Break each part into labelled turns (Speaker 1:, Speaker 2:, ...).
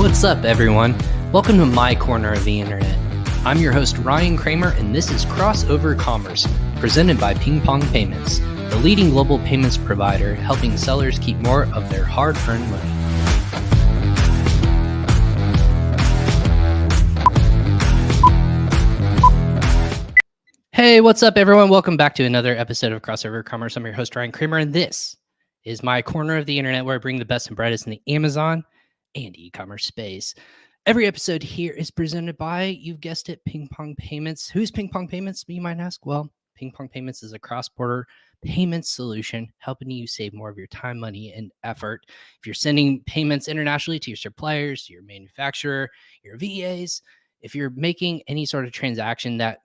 Speaker 1: What's up, everyone? Welcome to my corner of the internet. I'm your host, Ryan Kramer, and this is Crossover Commerce, presented by PingPong Payments, the leading global payments provider helping sellers keep more of their hard-earned money. Hey, what's up, everyone? Welcome back to another episode of Crossover Commerce. I'm your host, Ryan Kramer, and this is my corner of the internet where I bring the best and brightest in the Amazon and e-commerce space. Every episode here is presented by, you've guessed it, PingPong Payments. Who's PingPong Payments, you might ask? Well, PingPong Payments is a cross-border payment solution helping you save more of your time, money, and effort. If you're sending payments internationally to your suppliers, your manufacturer, your VAs, if you're making any sort of transaction that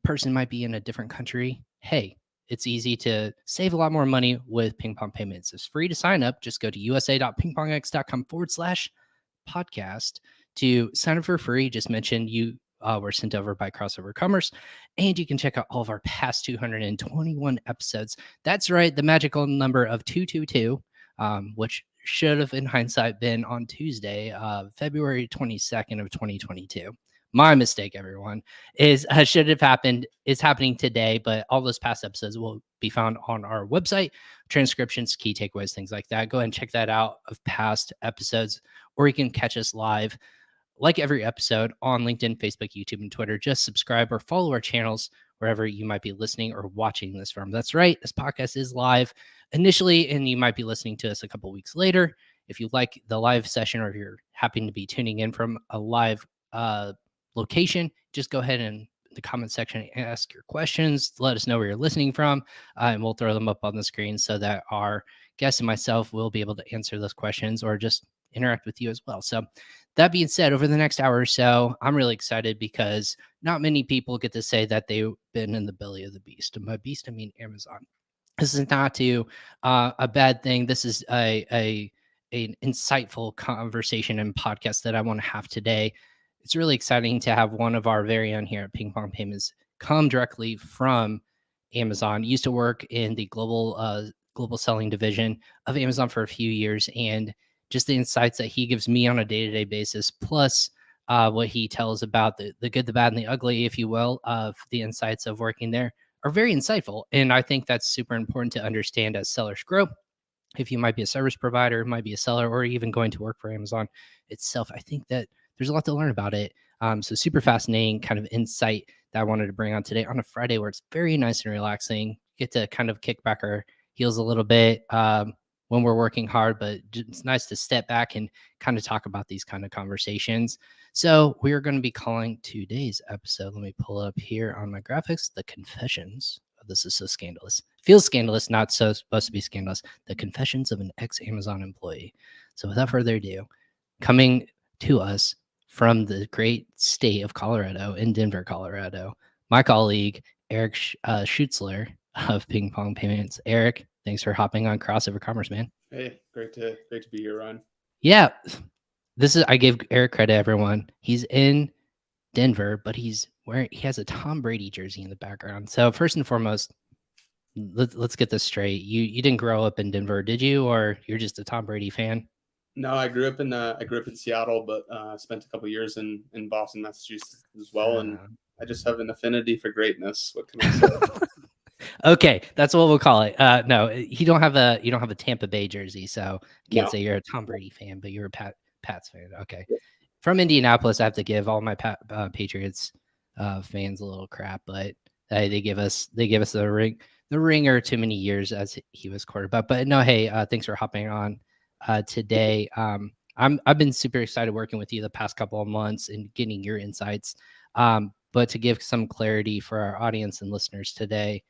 Speaker 1: person might be in a different country, hey, it's easy to save a lot more money with PingPong Payments. It's free to sign up. Just go to usa.pingpongx.com/podcast to sign up for free. Just mention you were sent over by Crossover Commerce, and you can check out all of our past 221 episodes. That's right, the magical number of 222, which should have, in hindsight, been on Tuesday, February 22nd of 2022. My mistake, everyone, is should have happened. It's happening today, but all those past episodes will be found on our website, transcriptions, key takeaways, things like that. Go ahead and check that out of past episodes, or you can catch us live like every episode on LinkedIn, Facebook, YouTube, and Twitter. Just subscribe or follow our channels wherever you might be listening or watching this from. That's right, this podcast is live initially, and you might be listening to us a couple weeks later. If you like the live session, or if you're happy to be tuning in from a live location, just go ahead and in the comment section ask your questions. Let us know where you're listening from, and we'll throw them up on the screen so that our guest and myself will be able to answer those questions or just interact with you as well. So that being said, over the next hour or so, I'm really excited because not many people get to say that they've been in the belly of the beast. And by beast, I mean Amazon. This is not a bad thing. This is an insightful conversation and podcast that I want to have today. It's really exciting to have one of our very own here at PingPong Payments come directly from Amazon. He used to work in the global selling division of Amazon for a few years, and just the insights that he gives me on a day-to-day basis, plus what he tells about the good, the bad, and the ugly, if you will, of the insights of working there are very insightful. And I think that's super important to understand as sellers grow. If you might be a service provider, might be a seller, or even going to work for Amazon itself, I think that there's a lot to learn about it. So super fascinating kind of insight that I wanted to bring on today on a Friday where it's very nice and relaxing. Get to kind of kick back our heels a little bit when we're working hard, but it's nice to step back and kind of talk about these kind of conversations. So we are going to be calling today's episode, let me pull it up here on my graphics, The Confessions. Oh, this is so scandalous. Feels scandalous, not so supposed to be scandalous. The Confessions of an Ex-Amazon Employee. So without further ado, coming to us from the great state of Colorado, in Denver, Colorado, my colleague, Eric Schutzler of PingPong Payments. Eric, thanks for hopping on Crossover Commerce, man.
Speaker 2: Hey, great to be here, Ron.
Speaker 1: Yeah, I give Eric credit, everyone. He's in Denver, but he has a Tom Brady jersey in the background. So first and foremost, let's get this straight. You didn't grow up in Denver, did you? Or you're just a Tom Brady fan?
Speaker 2: No, I grew up in Seattle, but spent a couple years in Boston, Massachusetts as well, and I just have an affinity for greatness. What can I say?
Speaker 1: Okay, that's what we'll call it. No, you don't have a Tampa Bay jersey, so you can't say you're a Tom Brady fan, but you're a Pats fan. Okay, from Indianapolis, I have to give all my Patriots fans a little crap, but they give us the ringer too many years as he was quarterback. But no, hey, thanks for hopping on today. I've been super excited working with you the past couple of months and getting your insights. But to give some clarity for our audience and listeners today,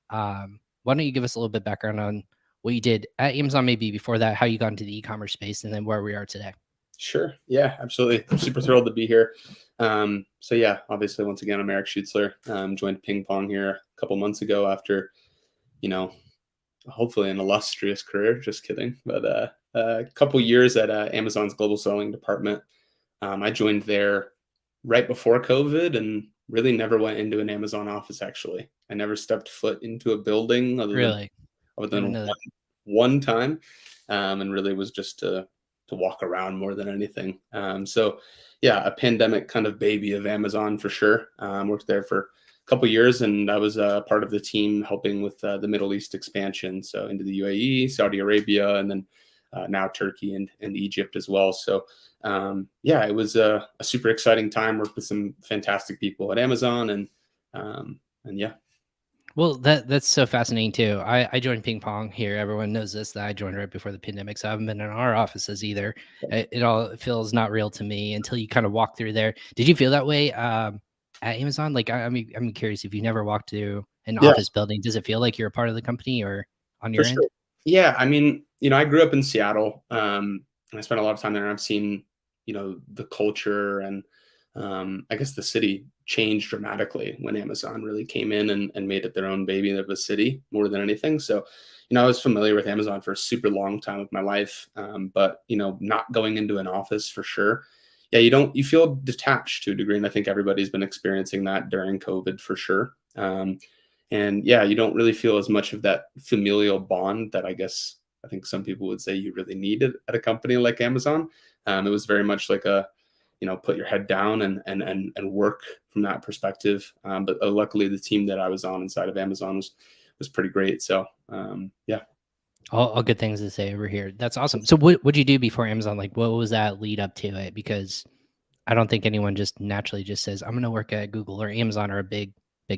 Speaker 1: why don't you give us a little bit background on what you did at Amazon, maybe before that, how you got into the e-commerce space, and then where we are today?
Speaker 2: Sure. Yeah, absolutely. I'm super thrilled to be here. So yeah, obviously, once again, I'm Eric Schutzler. Joined PingPong here a couple months ago after, hopefully an illustrious career. Just kidding. But a couple years at Amazon's global selling department. I joined there right before COVID and really never went into an Amazon office, actually. I never stepped foot into a building other than one time, and really was just to to walk around more than anything. So yeah, a pandemic kind of baby of Amazon for sure. Worked there for a couple years, and I was part of the team helping with the Middle East expansion, so into the UAE, Saudi Arabia, and then now Turkey and Egypt as well. So yeah, it was a super exciting time. Worked with some fantastic people at Amazon, and yeah.
Speaker 1: Well, that's so fascinating too. I joined ping pong here. Everyone knows this, that I joined right before the pandemic, so I haven't been in our offices either. It all feels not real to me until you kind of walk through there. Did you feel that way at Amazon? Like, I mean, I'm curious if you never walked through an
Speaker 2: Yeah,
Speaker 1: office building. Does it feel like you're a part of the company or on
Speaker 2: for
Speaker 1: your
Speaker 2: sure.
Speaker 1: end?
Speaker 2: Yeah, I mean, I grew up in Seattle, and I spent a lot of time there. I've seen, the culture and I guess the city changed dramatically when Amazon really came in and made it their own baby of a city more than anything. So, I was familiar with Amazon for a super long time of my life, but not going into an office for sure. Yeah, you feel detached to a degree, and I think everybody's been experiencing that during COVID for sure. And yeah, you don't really feel as much of that familial bond that I think some people would say you really need it at a company like Amazon. It was very much like a, put your head down and work from that perspective. But luckily, the team that I was on inside of Amazon was pretty great. So yeah.
Speaker 1: All good things to say over here. That's awesome. So what would you do before Amazon? Like, what was that lead up to it? Because I don't think anyone just naturally just says, I'm going to work at Google or Amazon or a big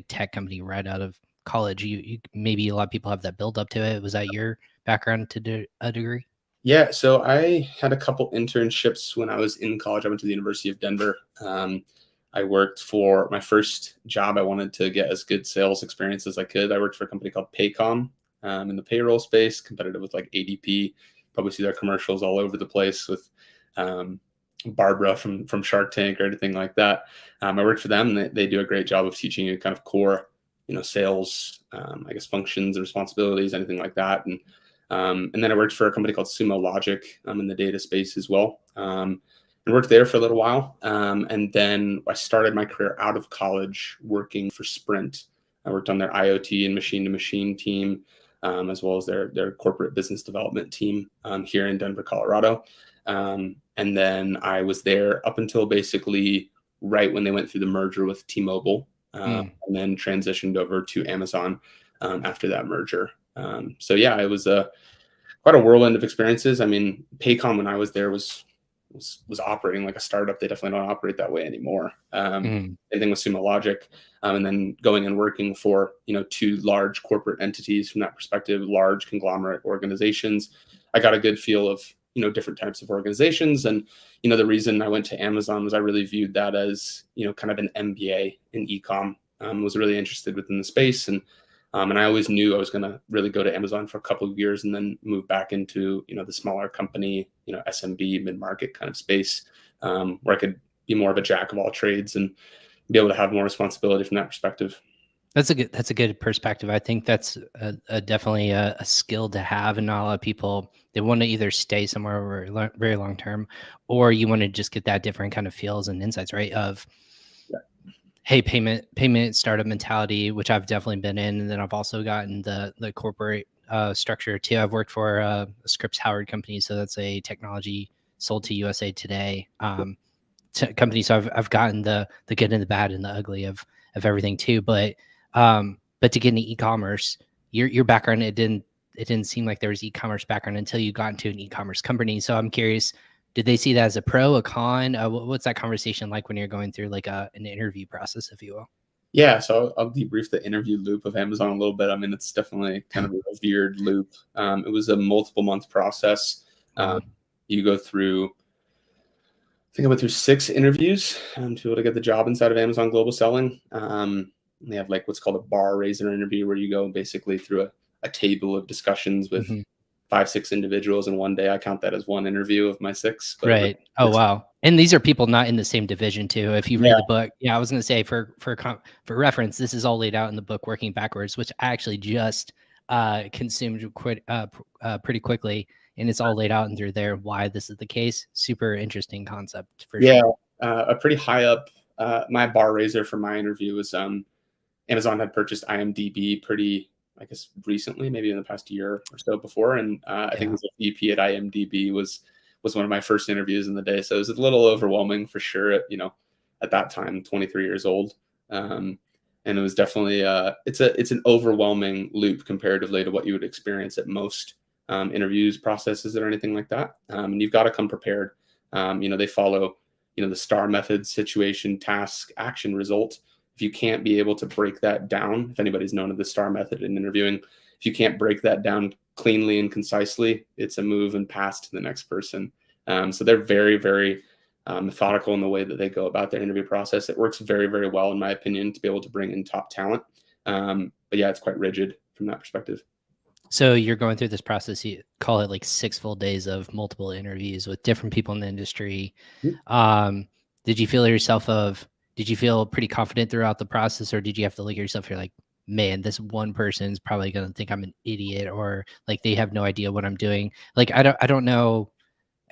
Speaker 1: tech company right out of college. You maybe a lot of people have that build up to it. Was that your background to a degree?
Speaker 2: Yeah, so I had a couple internships when I was in college. I went to the University of Denver. I worked for my first job. I wanted to get as good sales experience as I could. I worked for a company called Paycom in the payroll space, competitive with like ADP. Probably see their commercials all over the place with um, Barbara from Shark Tank or anything like that. I worked for them, and they do a great job of teaching you kind of core, sales, I guess functions and responsibilities, anything like that. And then I worked for a company called Sumo Logic in the data space as well, and worked there for a little while. And then I started my career out of college working for Sprint. I worked on their IoT and machine to machine team, as well as their corporate business development team here in Denver, Colorado. And then I was there up until basically right when they went through the merger with T-Mobile,
Speaker 1: Mm,
Speaker 2: and then transitioned over to Amazon after that merger. So yeah, it was quite a whirlwind of experiences. I mean, Paycom when I was there was operating like a startup. They definitely don't operate that way anymore.
Speaker 1: mm,
Speaker 2: Same thing with Sumo Logic, and then going and working for two large corporate entities from that perspective, large conglomerate organizations. I got a good feel of different types of organizations, and the reason I went to Amazon was I really viewed that as kind of an MBA in ecom. Was really interested within the space, and I always knew I was going to really go to Amazon for a couple of years and then move back into the smaller company, SMB mid market kind of space, where I could be more of a jack of all trades and be able to have more responsibility from that perspective.
Speaker 1: that's a good perspective. I think that's definitely a skill to have, and not a lot of people they want to either stay somewhere over very long term, or you want to just get that different kind of feels and insights, right? Of
Speaker 2: Yeah.
Speaker 1: hey, payment startup mentality, which I've definitely been in, and then I've also gotten the corporate structure too. I've worked for a Scripps Howard company, so that's a technology sold to USA Today company. So I've gotten the good and the bad and the ugly of everything too. But to get into e-commerce, your background it didn't seem like there was e-commerce background until you got into an e-commerce company. So I'm curious, did they see that as a pro, a con? What's that conversation like when you're going through like an interview process, if you will?
Speaker 2: Yeah, so I'll debrief the interview loop of Amazon a little bit. I mean, it's definitely kind of a weird loop. It was a multiple month process. Um,
Speaker 1: Wow.
Speaker 2: you go through I think I went through 6 interviews to be able to get the job inside of Amazon Global Selling. They have like what's called a bar raiser interview, where you go basically through a table of discussions with
Speaker 1: Hmm.
Speaker 2: 5, 6 individuals in one day. I count that as one interview of my 6, but it
Speaker 1: Right. Oh
Speaker 2: was,
Speaker 1: wow. And these are people not in the same division too. If you read
Speaker 2: yeah,
Speaker 1: the book, yeah, I was going to say for reference, this is all laid out in the book Working Backwards, which I actually just consumed pretty quickly, and it's all laid out and through there why this is the case. Super interesting concept for
Speaker 2: yeah,
Speaker 1: sure.
Speaker 2: a pretty high up. My bar raiser for my interview was Amazon had purchased IMDb pretty, I guess, recently, maybe in the past year or so before, and I think it
Speaker 1: Yeah.
Speaker 2: was a VP at IMDb was one of my first interviews in the day. So it was a little overwhelming for sure. At that time, 23 years old. And it was definitely it's an overwhelming loop comparatively to what you would experience at most interviews, processes, or anything like that. And you've got to come prepared. They follow the STAR method: situation, task, action, result. If you can't be able to break that down, if anybody's known of the STAR method in interviewing, if you can't break that down cleanly and concisely, it's a move and pass to the next person. So they're very, very methodical in the way that they go about their interview process. It works very, very well, in my opinion, to be able to bring in top talent. But yeah, it's quite rigid from that perspective.
Speaker 1: So you're going through this process, you call it like 6 full days of multiple interviews with different people in the industry. Did you feel pretty confident throughout the process, or did you have to look at yourself, you're like, man, this one person's probably going to think I'm an idiot, or like they have no idea what I'm doing? Like, I don't know,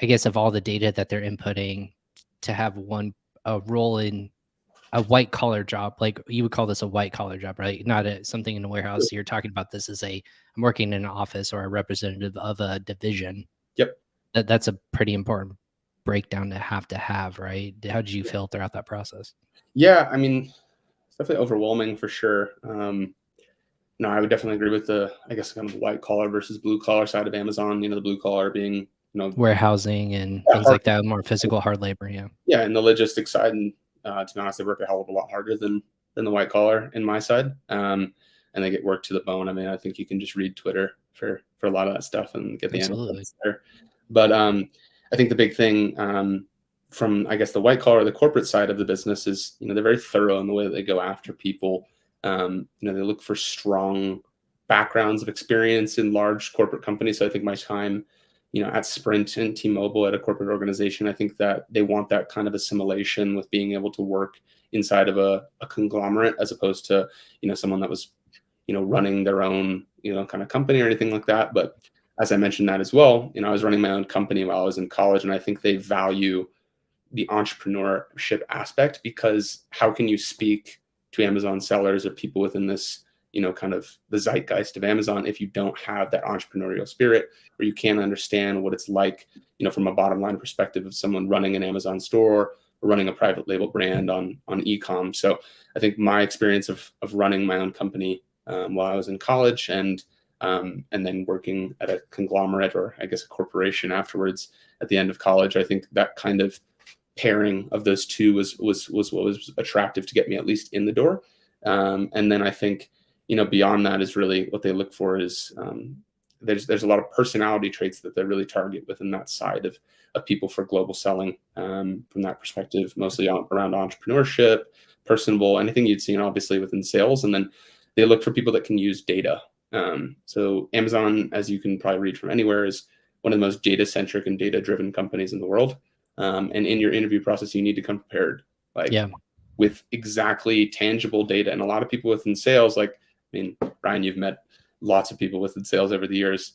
Speaker 1: I guess, of all the data that they're inputting, to have a role in a white collar job, like you would call this a white collar job, right? Not something in a warehouse. You're talking about this as I'm working in an office or a representative of a division.
Speaker 2: Yep.
Speaker 1: That's a pretty important breakdown to have, right? How did you feel throughout that process?
Speaker 2: Yeah, I mean, it's definitely overwhelming for sure. No, I would definitely agree with I guess, kind of white collar versus blue collar side of Amazon. The blue collar being,
Speaker 1: Warehousing and things like that, more physical hard labor. Yeah.
Speaker 2: Yeah, and the logistics side, and to be honest, they work a hell of a lot harder than the white collar in my side, and they get worked to the bone. I mean, I think you can just read Twitter for a lot of that stuff and get the answers there. But I think the big thing from, I guess, the white collar, the corporate side of the business is, they're very thorough in the way that they go after people. They look for strong backgrounds of experience in large corporate companies. So I think my time at Sprint and T-Mobile, at a corporate organization, I think that they want that kind of assimilation with being able to work inside of a conglomerate, as opposed to, someone that was, running their own, kind of company or anything like that. But as I mentioned that as well, I was running my own company while I was in college, and I think they value the entrepreneurship aspect, because how can you speak to Amazon sellers or people within this, kind of the zeitgeist of Amazon, if you don't have that entrepreneurial spirit, or you can't understand what it's like, from a bottom line perspective of someone running an Amazon store or running a private label brand on e-com. So I think my experience of running my own company while I was in college, and then working at a conglomerate, or I guess a corporation afterwards at the end of college, I think that kind of pairing of those two was what was attractive to get me at least in the door. And then I think, beyond that is really what they look for is there's a lot of personality traits that they really target within that side of people for global selling, from that perspective, mostly around entrepreneurship, personable, anything you'd seen obviously within sales. And then they look for people that can use data. So Amazon, as you can probably read from anywhere, is one of the most data-centric and data-driven companies in the world. And in your interview process, you need to come prepared, with exactly tangible data. And a lot of people within sales, Ryan, you've met lots of people within sales over the years.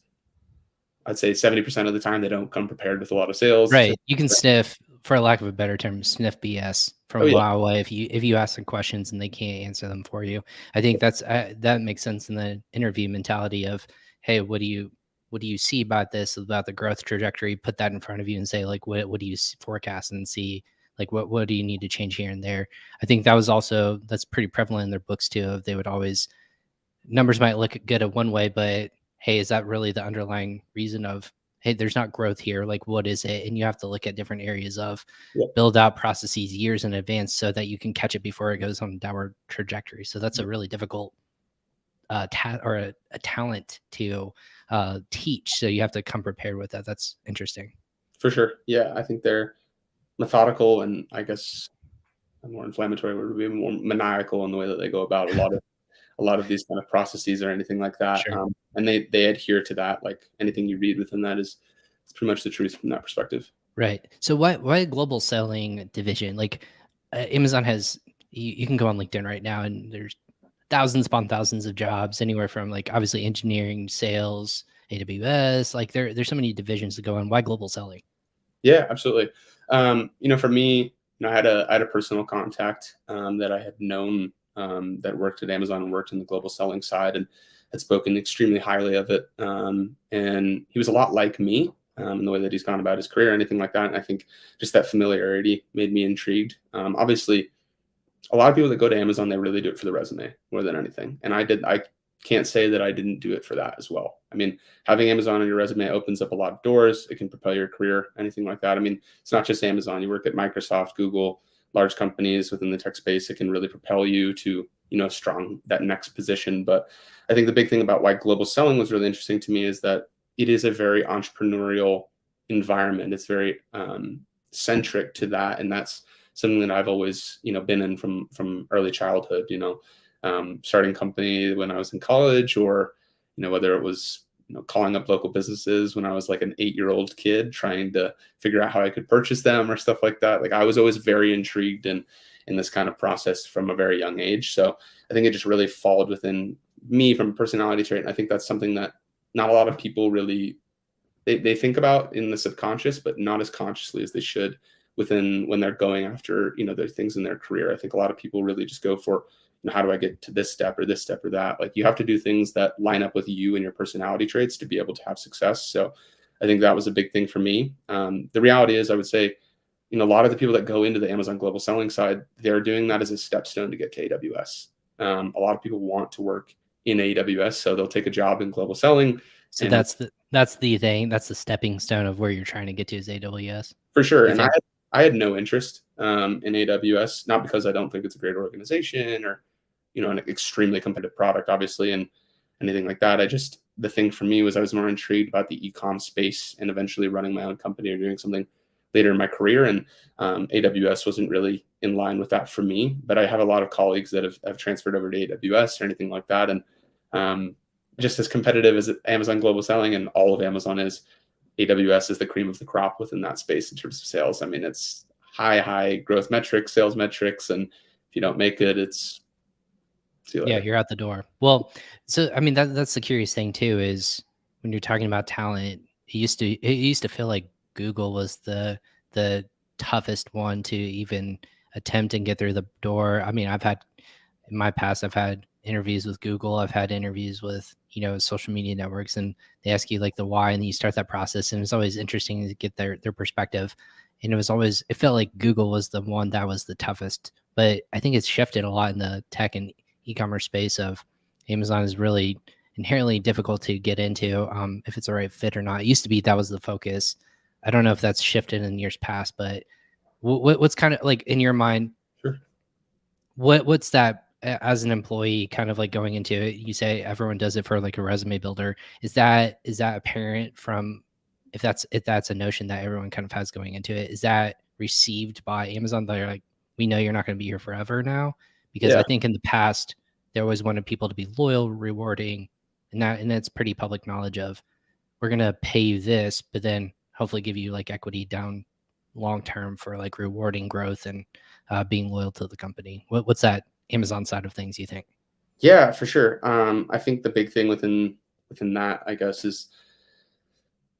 Speaker 2: I'd say 70% of the time they don't come prepared with a lot of sales.
Speaker 1: Right. You can sniff, for lack of a better term, sniff BS from a mile away if you ask them questions and they can't answer them for you. I think that makes sense in the interview mentality of, hey, what do you see about this, about the growth trajectory? Put that in front of you and say, like, what do you forecast, and see, like, what do you need to change here and there? I think that's pretty prevalent in their books too. Of they would always, numbers might look good at one way, but hey, is that really the underlying reason of, hey, there's not growth here? Like, what is it? And you have to look at different areas of build out processes years in advance so that you can catch it before it goes on a downward trajectory. So that's a really difficult a talent to teach. So you have to come prepared with that. That's interesting.
Speaker 2: For sure. Yeah, I think they're methodical, and I guess a more inflammatory word would be more maniacal in the way that they go about a lot of these kind of processes or anything like that.
Speaker 1: Sure.
Speaker 2: And they adhere to that. Like, anything you read within that is pretty much the truth from that perspective.
Speaker 1: Right. So why a global selling division? Like, Amazon has, you can go on LinkedIn right now and there's thousands upon thousands of jobs, anywhere from, like, obviously engineering, sales, AWS. Like, there's so many divisions to go on. Why global selling?
Speaker 2: Yeah, absolutely. For me, I had a personal contact that I had known that worked at Amazon and worked in the global selling side, and had spoken extremely highly of it. And he was a lot like me. and the way that he's gone about his career, anything like that. And I think just that familiarity made me intrigued. Obviously, a lot of people that go to Amazon, they really do it for the resume more than anything. And I can't say that I didn't do it for that as well. I mean, having Amazon on your resume opens up a lot of doors. It can propel your career, anything like that. I mean, it's not just Amazon. You work at Microsoft, Google, large companies within the tech space. It can really propel you to, strong, that next position. But I think the big thing about why global selling was really interesting to me is that it is a very entrepreneurial environment. It's very centric to that. And that's something that I've always, been in from early childhood, starting company when I was in college, or, whether it was, calling up local businesses when I was like an 8-year-old kid trying to figure out how I could purchase them or stuff like that. Like I was always very intrigued in this kind of process from a very young age. So I think it just really followed within me from a personality trait. And I think that's something that not a lot of people really, they think about in the subconscious, but not as consciously as they should within when they're going after, their things in their career. I think a lot of people really just go for, how do I get to this step or that? Like you have to do things that line up with you and your personality traits to be able to have success. So I think that was a big thing for me. The reality is, I would say, a lot of the people that go into the Amazon global selling side, they're doing that as a stepstone to get to AWS. A lot of people want to work in AWS, so they'll take a job in global selling.
Speaker 1: So that's the thing. That's the stepping stone of where you're trying to get to is AWS.
Speaker 2: For sure. And I had no interest in AWS, not because I don't think it's a great organization or, an extremely competitive product, obviously, and anything like that. The thing for me was I was more intrigued about the e-com space and eventually running my own company or doing something later in my career. And AWS wasn't really in line with that for me. But I have a lot of colleagues that have transferred over to AWS or anything like that. And just as competitive as Amazon global selling and all of Amazon is, AWS is the cream of the crop within that space in terms of sales. I mean, it's high growth metrics, sales metrics. And if you don't make it, it's,
Speaker 1: yeah, you're out the door. Well, so I mean that's the curious thing too, is when you're talking about talent, it used to feel like Google was the toughest one to even attempt and get through the door. I mean, in my past, I've had interviews with Google, I've had interviews with, social media networks, and they ask you like the why, and then you start that process, and it's always interesting to get their perspective. And it felt like Google was the one that was the toughest, but I think it's shifted a lot in the tech and e-commerce space of Amazon is really inherently difficult to get into if it's the right fit or not. It used to be that was the focus. I don't know if that's shifted in years past, but what's kind of like in your mind?
Speaker 2: Sure.
Speaker 1: What's that as an employee kind of like going into it? You say everyone does it for like a resume builder. Is that apparent from if that's a notion that everyone kind of has going into it? Is that received by Amazon? They're like, we know you're not going to be here forever now. Because I think in the past, they always wanted people to be loyal, rewarding, and that's pretty public knowledge of we're going to pay you this, but then hopefully give you like equity down long term for like rewarding growth and being loyal to the company. What's that Amazon side of things, you think?
Speaker 2: Yeah, for sure. I think the big thing within that, I guess, is,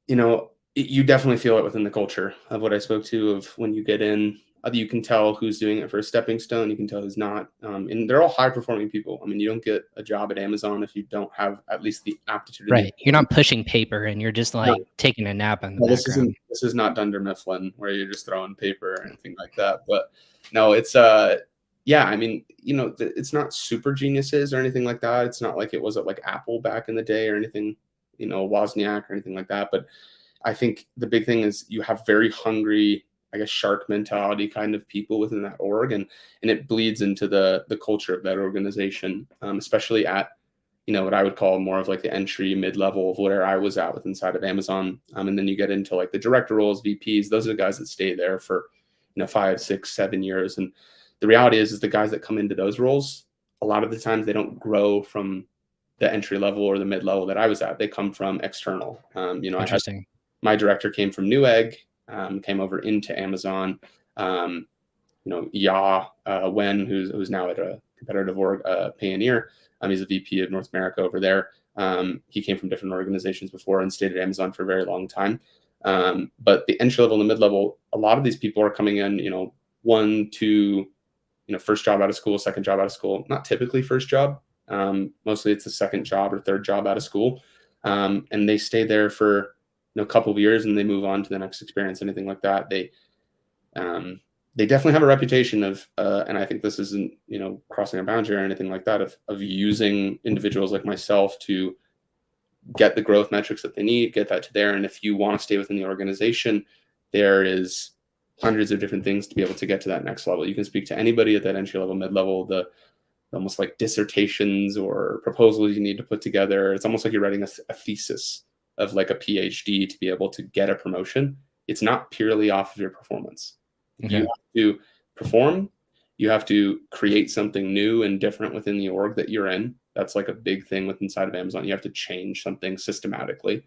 Speaker 2: you definitely feel it within the culture of what I spoke to of when you get in. You can tell who's doing it for a stepping stone. You can tell who's not. And they're all high performing people. I mean, you don't get a job at Amazon if you don't have at least the aptitude.
Speaker 1: Right. You're not pushing paper and you're just like taking a nap in the background.
Speaker 2: This is not Dunder Mifflin where you're just throwing paper or anything like that. But no, it's yeah, I mean, it's not super geniuses or anything like that. It's not like it was at like Apple back in the day or anything, Wozniak or anything like that. But I think the big thing is you have very hungry, I guess, shark mentality kind of people within that org, and it bleeds into the culture of that organization, especially at what I would call more of like the entry mid-level of where I was at with inside of Amazon, and then you get into like the director roles, VPs. Those are the guys that stay there for 5, 6, 7 years, and the reality is the guys that come into those roles, a lot of the times they don't grow from the entry level or the mid-level that I was at. They come from external.
Speaker 1: Interesting.
Speaker 2: My director came from Newegg. Came over into Amazon. Wen, who's now at a competitive org, Payoneer. He's a VP of North America over there. He came from different organizations before and stayed at Amazon for a very long time. But the entry level and the mid level, a lot of these people are coming in, 1, 2, first job out of school, second job out of school. Not typically first job. Mostly it's the second job or third job out of school. And they stay there for a couple of years and they move on to the next experience, anything like that. They definitely have a reputation of, and I think this isn't, crossing a boundary or anything like that, of using individuals like myself to get the growth metrics that they need, get that to there. And if you want to stay within the organization, there is hundreds of different things to be able to get to that next level. You can speak to anybody at that entry level, mid level, the almost like dissertations or proposals you need to put together. It's almost like you're writing a thesis of like a PhD to be able to get a promotion. It's not purely off of your performance.
Speaker 1: Okay.
Speaker 2: You have to perform. You have to create something new and different within the org that you're in. That's like a big thing with inside of Amazon. You have to change something systematically.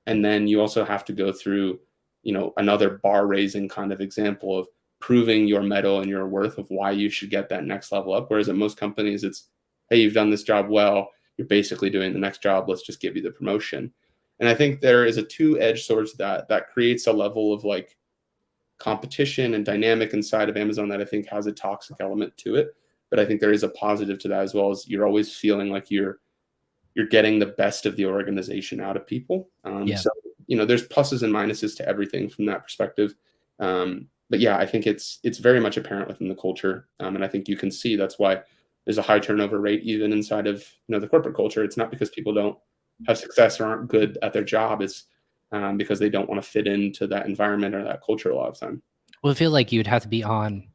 Speaker 2: And then you also have to go through, another bar raising kind of example of proving your mettle and your worth of why you should get that next level up. Whereas at most companies, it's, hey, you've done this job well. You're basically doing the next job. Let's just give you the promotion. And I think there is a two-edged sword to that creates a level of like competition and dynamic inside of Amazon that I think has a toxic element to it. But I think there is a positive to that as well, as you're always feeling like you're getting the best of the organization out of people. So, there's pluses and minuses to everything from that perspective. But yeah, I think it's very much apparent within the culture. And I think you can see that's why there's a high turnover rate even inside of, the corporate culture. It's not because people don't have success or aren't good at their job. It's because they don't want to fit into that environment or that culture a lot of time.
Speaker 1: Well, I feel like you'd have to be on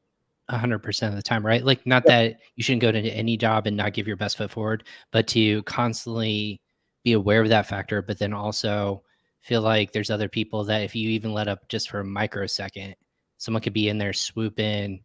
Speaker 1: 100% of the time, right? Like, not that you shouldn't go to any job and not give your best foot forward, but to constantly be aware of that factor, but then also feel like there's other people that if you even let up just for a microsecond, someone could be in there, swoop in,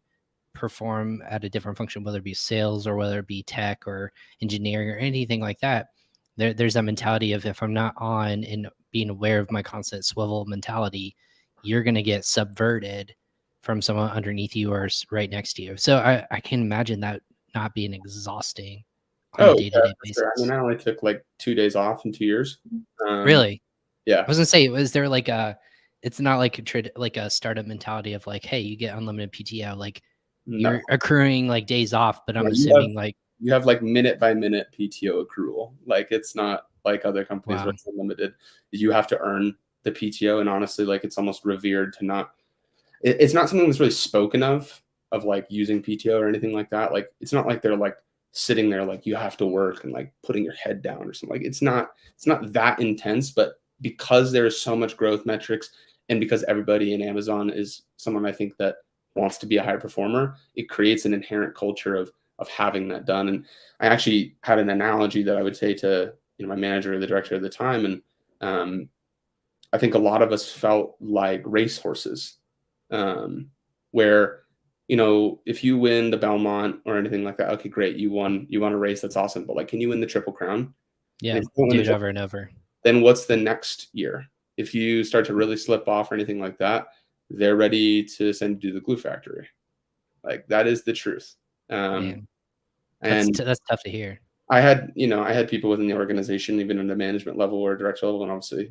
Speaker 1: perform at a different function, whether it be sales or whether it be tech or engineering or anything like that. There's that mentality of, if I'm not on and being aware of my constant swivel mentality, you're going to get subverted from someone underneath you or right next to you. So I can imagine that not being exhausting on a day-to-day basis.
Speaker 2: Sure. I mean, I only took like 2 days off in 2 years.
Speaker 1: Really?
Speaker 2: Yeah.
Speaker 1: I was gonna say, was there like it's not like a startup mentality of like, hey, you get unlimited PTO, like
Speaker 2: No.
Speaker 1: you're accruing like days off, but I'm
Speaker 2: Yeah,
Speaker 1: assuming like
Speaker 2: you have like minute by minute PTO accrual. Like it's not like other companies
Speaker 1: Wow.
Speaker 2: where it's unlimited. You have to earn the PTO, and honestly, like it's almost revered to not. It's not something that's really spoken of like using PTO or anything like that. Like it's not like they're like sitting there like you have to work and like putting your head down or something. Like it's not that intense, but because there's so much growth metrics and because everybody in Amazon is someone I think that wants to be a high performer, it creates an inherent culture of having that done. And I actually had an analogy that I would say to my manager or the director at the time, and I think a lot of us felt like racehorses, where if you win the Belmont or anything like that, okay, great, you won a race, that's awesome. But like, can you win the Triple Crown?
Speaker 1: Yeah, do it over and over.
Speaker 2: Then what's the next year? If you start to really slip off or anything like that, they're ready to send you to the glue factory. Like that is the truth.
Speaker 1: Man,
Speaker 2: and
Speaker 1: that's tough to hear.
Speaker 2: I had people within the organization, even in the management level or director level, and obviously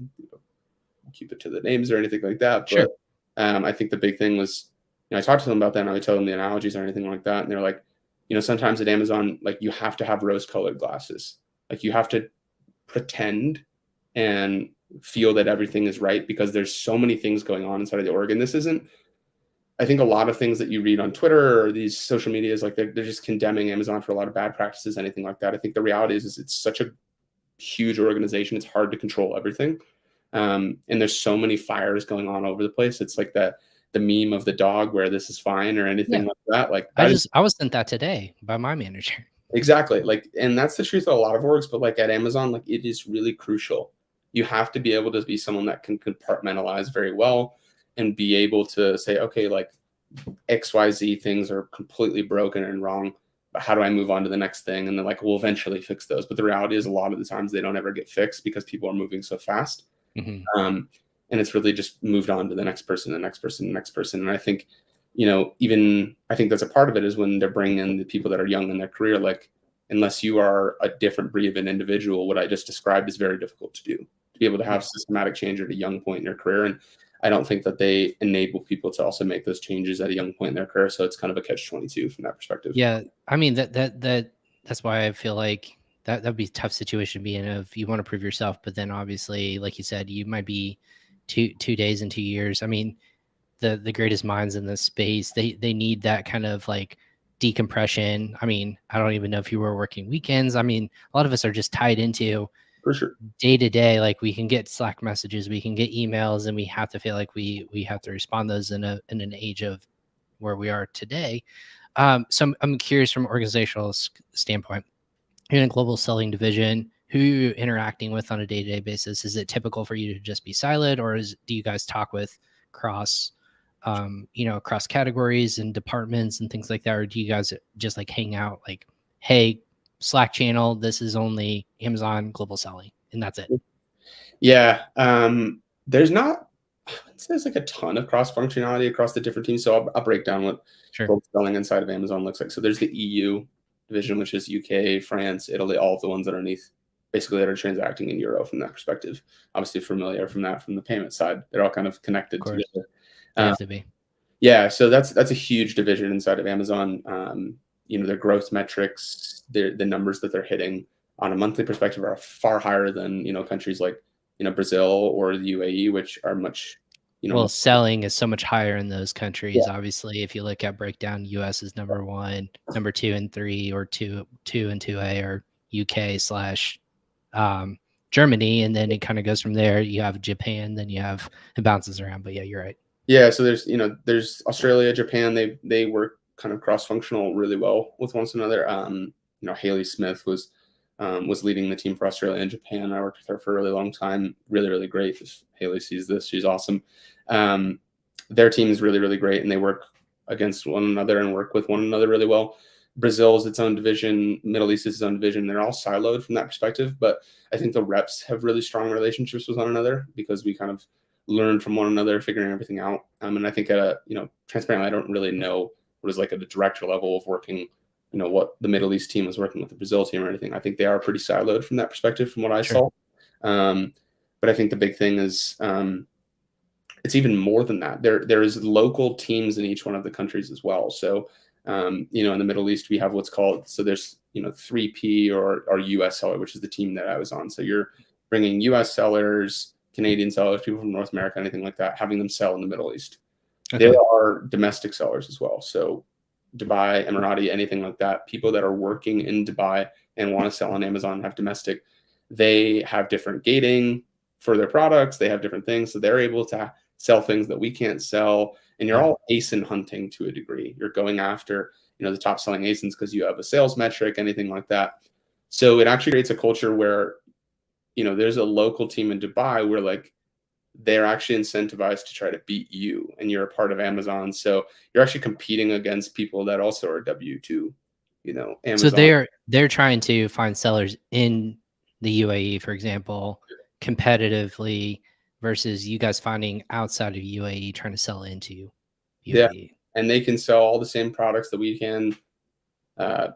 Speaker 2: keep it to the names or anything like that.
Speaker 1: Sure.
Speaker 2: But I think the big thing was, I talked to them about that and I would tell them the analogies or anything like that. And they're like, sometimes at Amazon, like you have to have rose colored glasses. Like you have to pretend and feel that everything is right because there's so many things going on inside of the org. And this isn't, I think a lot of things that you read on Twitter or these social medias, like they're just condemning Amazon for a lot of bad practices, anything like that. I think the reality is it's such a huge organization. It's hard to control everything. And there's so many fires going on over the place. It's like the meme of the dog where this is fine or anything like that. Like
Speaker 1: I was sent that today by my manager.
Speaker 2: Exactly. Like, and that's the truth of a lot of orgs, but like at Amazon, like it is really crucial. You have to be able to be someone that can compartmentalize very well and be able to say, okay, like XYZ things are completely broken and wrong, but how do I move on to the next thing? And then like, we'll eventually fix those. But the reality is a lot of the times they don't ever get fixed because people are moving so fast.
Speaker 1: Mm-hmm.
Speaker 2: And it's really just moved on to the next person, the next person, the next person. And I think, even I think that's a part of it is when they're bringing in the people that are young in their career, like, unless you are a different breed of an individual, what I just described is very difficult to do, to be able to have systematic change at a young point in your career. And I don't think that they enable people to also make those changes at a young point in their career. So it's kind of a catch-22 from that perspective.
Speaker 1: Yeah. I mean, that's why I feel like that'd be a tough situation to be in if you want to prove yourself, but then obviously, like you said, you might be two days and 2 years. I mean, the greatest minds in this space, they need that kind of like decompression. I mean, I don't even know if you were working weekends. I mean, a lot of us are just tied into
Speaker 2: For sure.
Speaker 1: day to day. Like we can get Slack messages, we can get emails, and we have to feel like we have to respond those in an age of where we are today. So I'm curious from an organizational standpoint, in a global selling division, who are you interacting with on a day-to-day basis? Is it typical for you to just be siloed, or do you guys talk with cross across categories and departments and things like that, or do you guys just like hang out like, hey, Slack channel, this is only Amazon global selling, and that's it?
Speaker 2: Yeah, there's not, I wouldn't say there's like a ton of cross functionality across the different teams. So I'll break down what
Speaker 1: Sure.
Speaker 2: global selling inside of Amazon looks like. So there's the EU division, which is UK, France, Italy, all of the ones underneath, basically that are transacting in euro from that perspective. Obviously familiar from that from the payment side. They're all kind of
Speaker 1: Of
Speaker 2: connected
Speaker 1: course,
Speaker 2: together.
Speaker 1: they
Speaker 2: Um,
Speaker 1: have to be.
Speaker 2: yeah, so that's a huge division inside of Amazon. Their growth metrics, the numbers that they're hitting on a monthly perspective are far higher than countries like Brazil or the UAE, which are much
Speaker 1: Well,
Speaker 2: more.
Speaker 1: selling is so much higher in those
Speaker 2: Yeah,
Speaker 1: countries. Obviously, if you look at breakdown, US is number one, number two and three, or two and two A are UK slash um, Germany, and then it kind of goes from there. You have Japan, then you have it bounces around. But yeah, you're right.
Speaker 2: yeah. So there's Australia, Japan. They work kind of cross functional really well with one another. Haley Smith was leading the team for Australia and Japan. I worked with her for a really long time. Really, really great. If Haley sees this, she's awesome. Um, their team is really, really great, and they work against one another and work with one another really well. Brazil is its own division. Middle East is its own division. They're all siloed from that perspective, but I think the reps have really strong relationships with one another because we kind of learn from one another, figuring everything out. And I think transparently, I don't really know what is like at a director level of working what the Middle East team was working with the Brazil team or anything. I think they are pretty siloed from that perspective, from what I
Speaker 1: Sure.
Speaker 2: saw. But I think the big thing is it's even more than that. There is local teams in each one of the countries as well. So in the Middle East, we have what's called, so there's 3P or US seller, which is the team that I was on. So you're bringing US sellers, Canadian sellers, people from North America, anything like that, having them sell in the Middle East. There
Speaker 1: Okay.
Speaker 2: are domestic sellers as well. So Dubai, Emirati, anything like that, people that are working in Dubai and want to sell on Amazon and have domestic, they have different gating for their products. They have different things. So they're able to sell things that we can't sell. And you're
Speaker 1: Yeah.
Speaker 2: all ASIN hunting to a degree. You're going after, the top selling ASINs because you have a sales metric, anything like that. So it actually creates a culture where, there's a local team in Dubai where like they're actually incentivized to try to beat you and you're a part of Amazon. So you're actually competing against people that also are W2,
Speaker 1: So
Speaker 2: Amazon.
Speaker 1: they're trying to find sellers in the UAE, for example, competitively versus you guys finding outside of UAE trying to sell into
Speaker 2: Yeah.
Speaker 1: UAE.
Speaker 2: And they can sell all the same products that we can,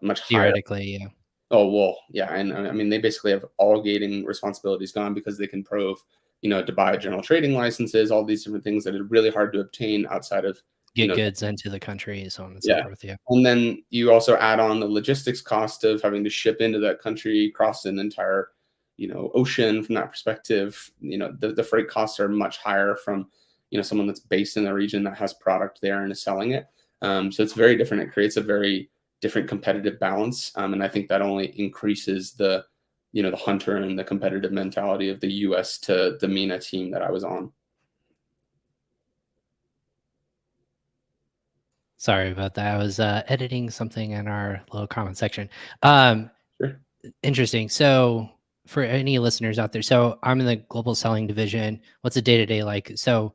Speaker 2: much higher.
Speaker 1: Theoretically, yeah.
Speaker 2: Oh, well, yeah. And I mean, they basically have all gating responsibilities gone because they can prove, to buy general trading licenses, all these different things that are really hard to obtain outside of,
Speaker 1: Get goods into the country, so on and so
Speaker 2: yeah.
Speaker 1: forth. Yeah.
Speaker 2: And then you also add on the logistics cost of having to ship into that country, cross an entire, ocean from that perspective. The freight costs are much higher from, someone that's based in the region that has product there and is selling it. So it's very different. It creates a very different competitive balance. And I think that only increases the hunter and the competitive mentality of the US to the MENA team that I was on.
Speaker 1: Sorry about that. I was editing something in our little comment section.
Speaker 2: Sure.
Speaker 1: Interesting. So, for any listeners out there, so I'm in the global selling division. What's a day to day like? So,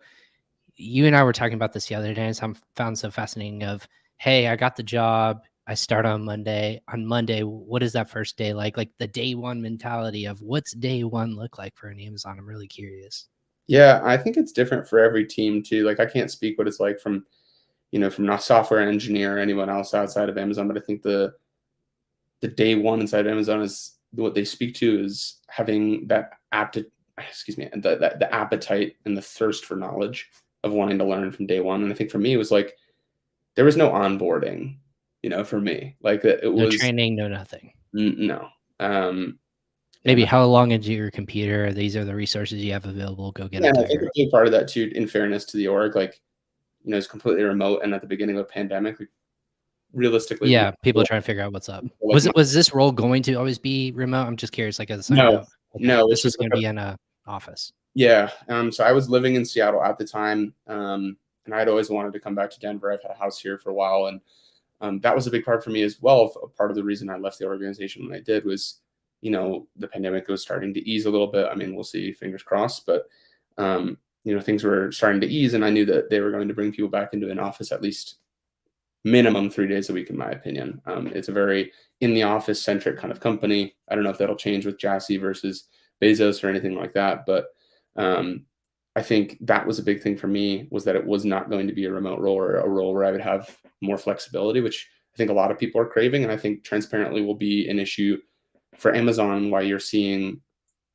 Speaker 1: you and I were talking about this the other day, and found so fascinating. Of, hey, I got the job. I start on Monday. On Monday, what is that first day like? Like the day one mentality of what's day one look like for an Amazon? I'm really curious.
Speaker 2: Yeah, I think it's different for every team too. Like I can't speak what it's like from a software engineer or anyone else outside of Amazon, but I think the day one inside of Amazon is what they speak to is having that the appetite and the thirst for knowledge of wanting to learn from day one. And I think for me, it was like there was no onboarding, for me. Like it
Speaker 1: No
Speaker 2: was
Speaker 1: training, no nothing.
Speaker 2: no. Yeah,
Speaker 1: Maybe how long into your computer? These are the resources you have available. Go get
Speaker 2: yeah,
Speaker 1: them
Speaker 2: and
Speaker 1: to
Speaker 2: I think
Speaker 1: her.
Speaker 2: a big part of that too, in fairness to the org, like, it's completely remote, and at the beginning of the pandemic, like, realistically,
Speaker 1: Yeah, people trying to figure out what's up.
Speaker 2: like
Speaker 1: Was this role going to always be remote? I'm just curious, like as a side
Speaker 2: no,
Speaker 1: note. Okay,
Speaker 2: no, it's
Speaker 1: this was
Speaker 2: just like
Speaker 1: going to be in a office.
Speaker 2: yeah. So I was living in Seattle at the time, and I'd always wanted to come back to Denver. I've had a house here for a while, and that was a big part for me as well. A part of the reason I left the organization when I did was, the pandemic was starting to ease a little bit. I mean, we'll see, fingers crossed, but things were starting to ease, and I knew that they were going to bring people back into an office at least minimum 3 days a week, in my opinion. It's a very in the office centric kind of company. I don't know if that'll change with Jassy versus Bezos or anything like that, but um, I think that was a big thing for me, was that it was not going to be a remote role, or a role where I would have more flexibility, which I think a lot of people are craving, and I think transparently will be an issue for Amazon. Why you're seeing,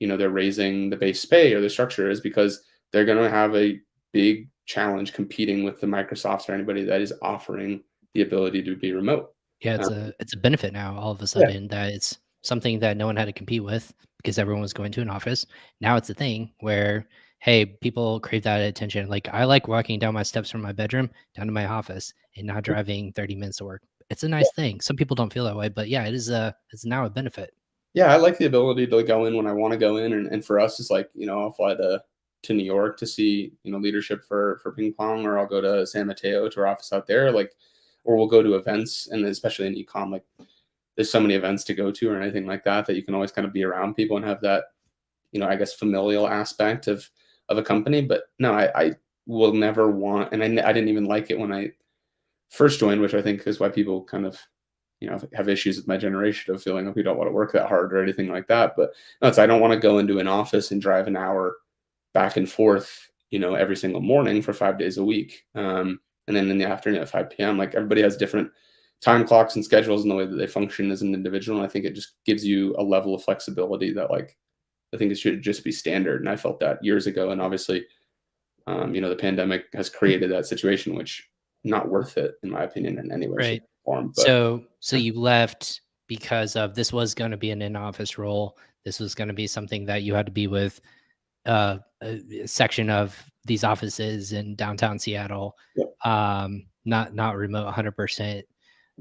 Speaker 2: they're raising the base pay or the structure, is because they're going to have a big challenge competing with the Microsofts or anybody that is offering the ability to be remote.
Speaker 1: Yeah,
Speaker 2: Um,
Speaker 1: it's a benefit now all of a
Speaker 2: yeah,
Speaker 1: sudden that it's something that no one had to compete with because everyone was going to an office. Now it's a thing where, hey, people crave that attention. Like I like walking down my steps from my bedroom down to my office and not driving 30 minutes to work. It's a
Speaker 2: yeah,
Speaker 1: nice thing. Some people don't feel that way, but yeah, it's now a benefit.
Speaker 2: yeah. I like the ability to go in when I want to go in, and for us, it's like, I'll fly to New York to see, leadership for ping pong, or I'll go to San Mateo to our office out there, like, or we'll go to events, and especially in ecom, like there's so many events to go to or anything like that, that you can always kind of be around people and have that, I guess, familial aspect of a company. But no, I will never want, and I didn't even like it when I first joined, which I think is why people kind of, have issues with my generation of feeling like we don't want to work that hard or anything like that. But no, I don't want to go into an office and drive an hour back and forth, every single morning for 5 days a week. And then in the afternoon at 5 p.m., like, everybody has different time clocks and schedules and the way that they function as an individual. And I think it just gives you a level of flexibility that, like, I think it should just be standard. And I felt that years ago. And obviously, the pandemic has created that situation, which not worth it, in my opinion, in any way, shape,
Speaker 1: Right.
Speaker 2: or form. But
Speaker 1: So you left because of this was going to be an in-office role. This was going to be something that you had to be with a section of these offices in downtown Seattle.
Speaker 2: yeah,
Speaker 1: Not remote 100%.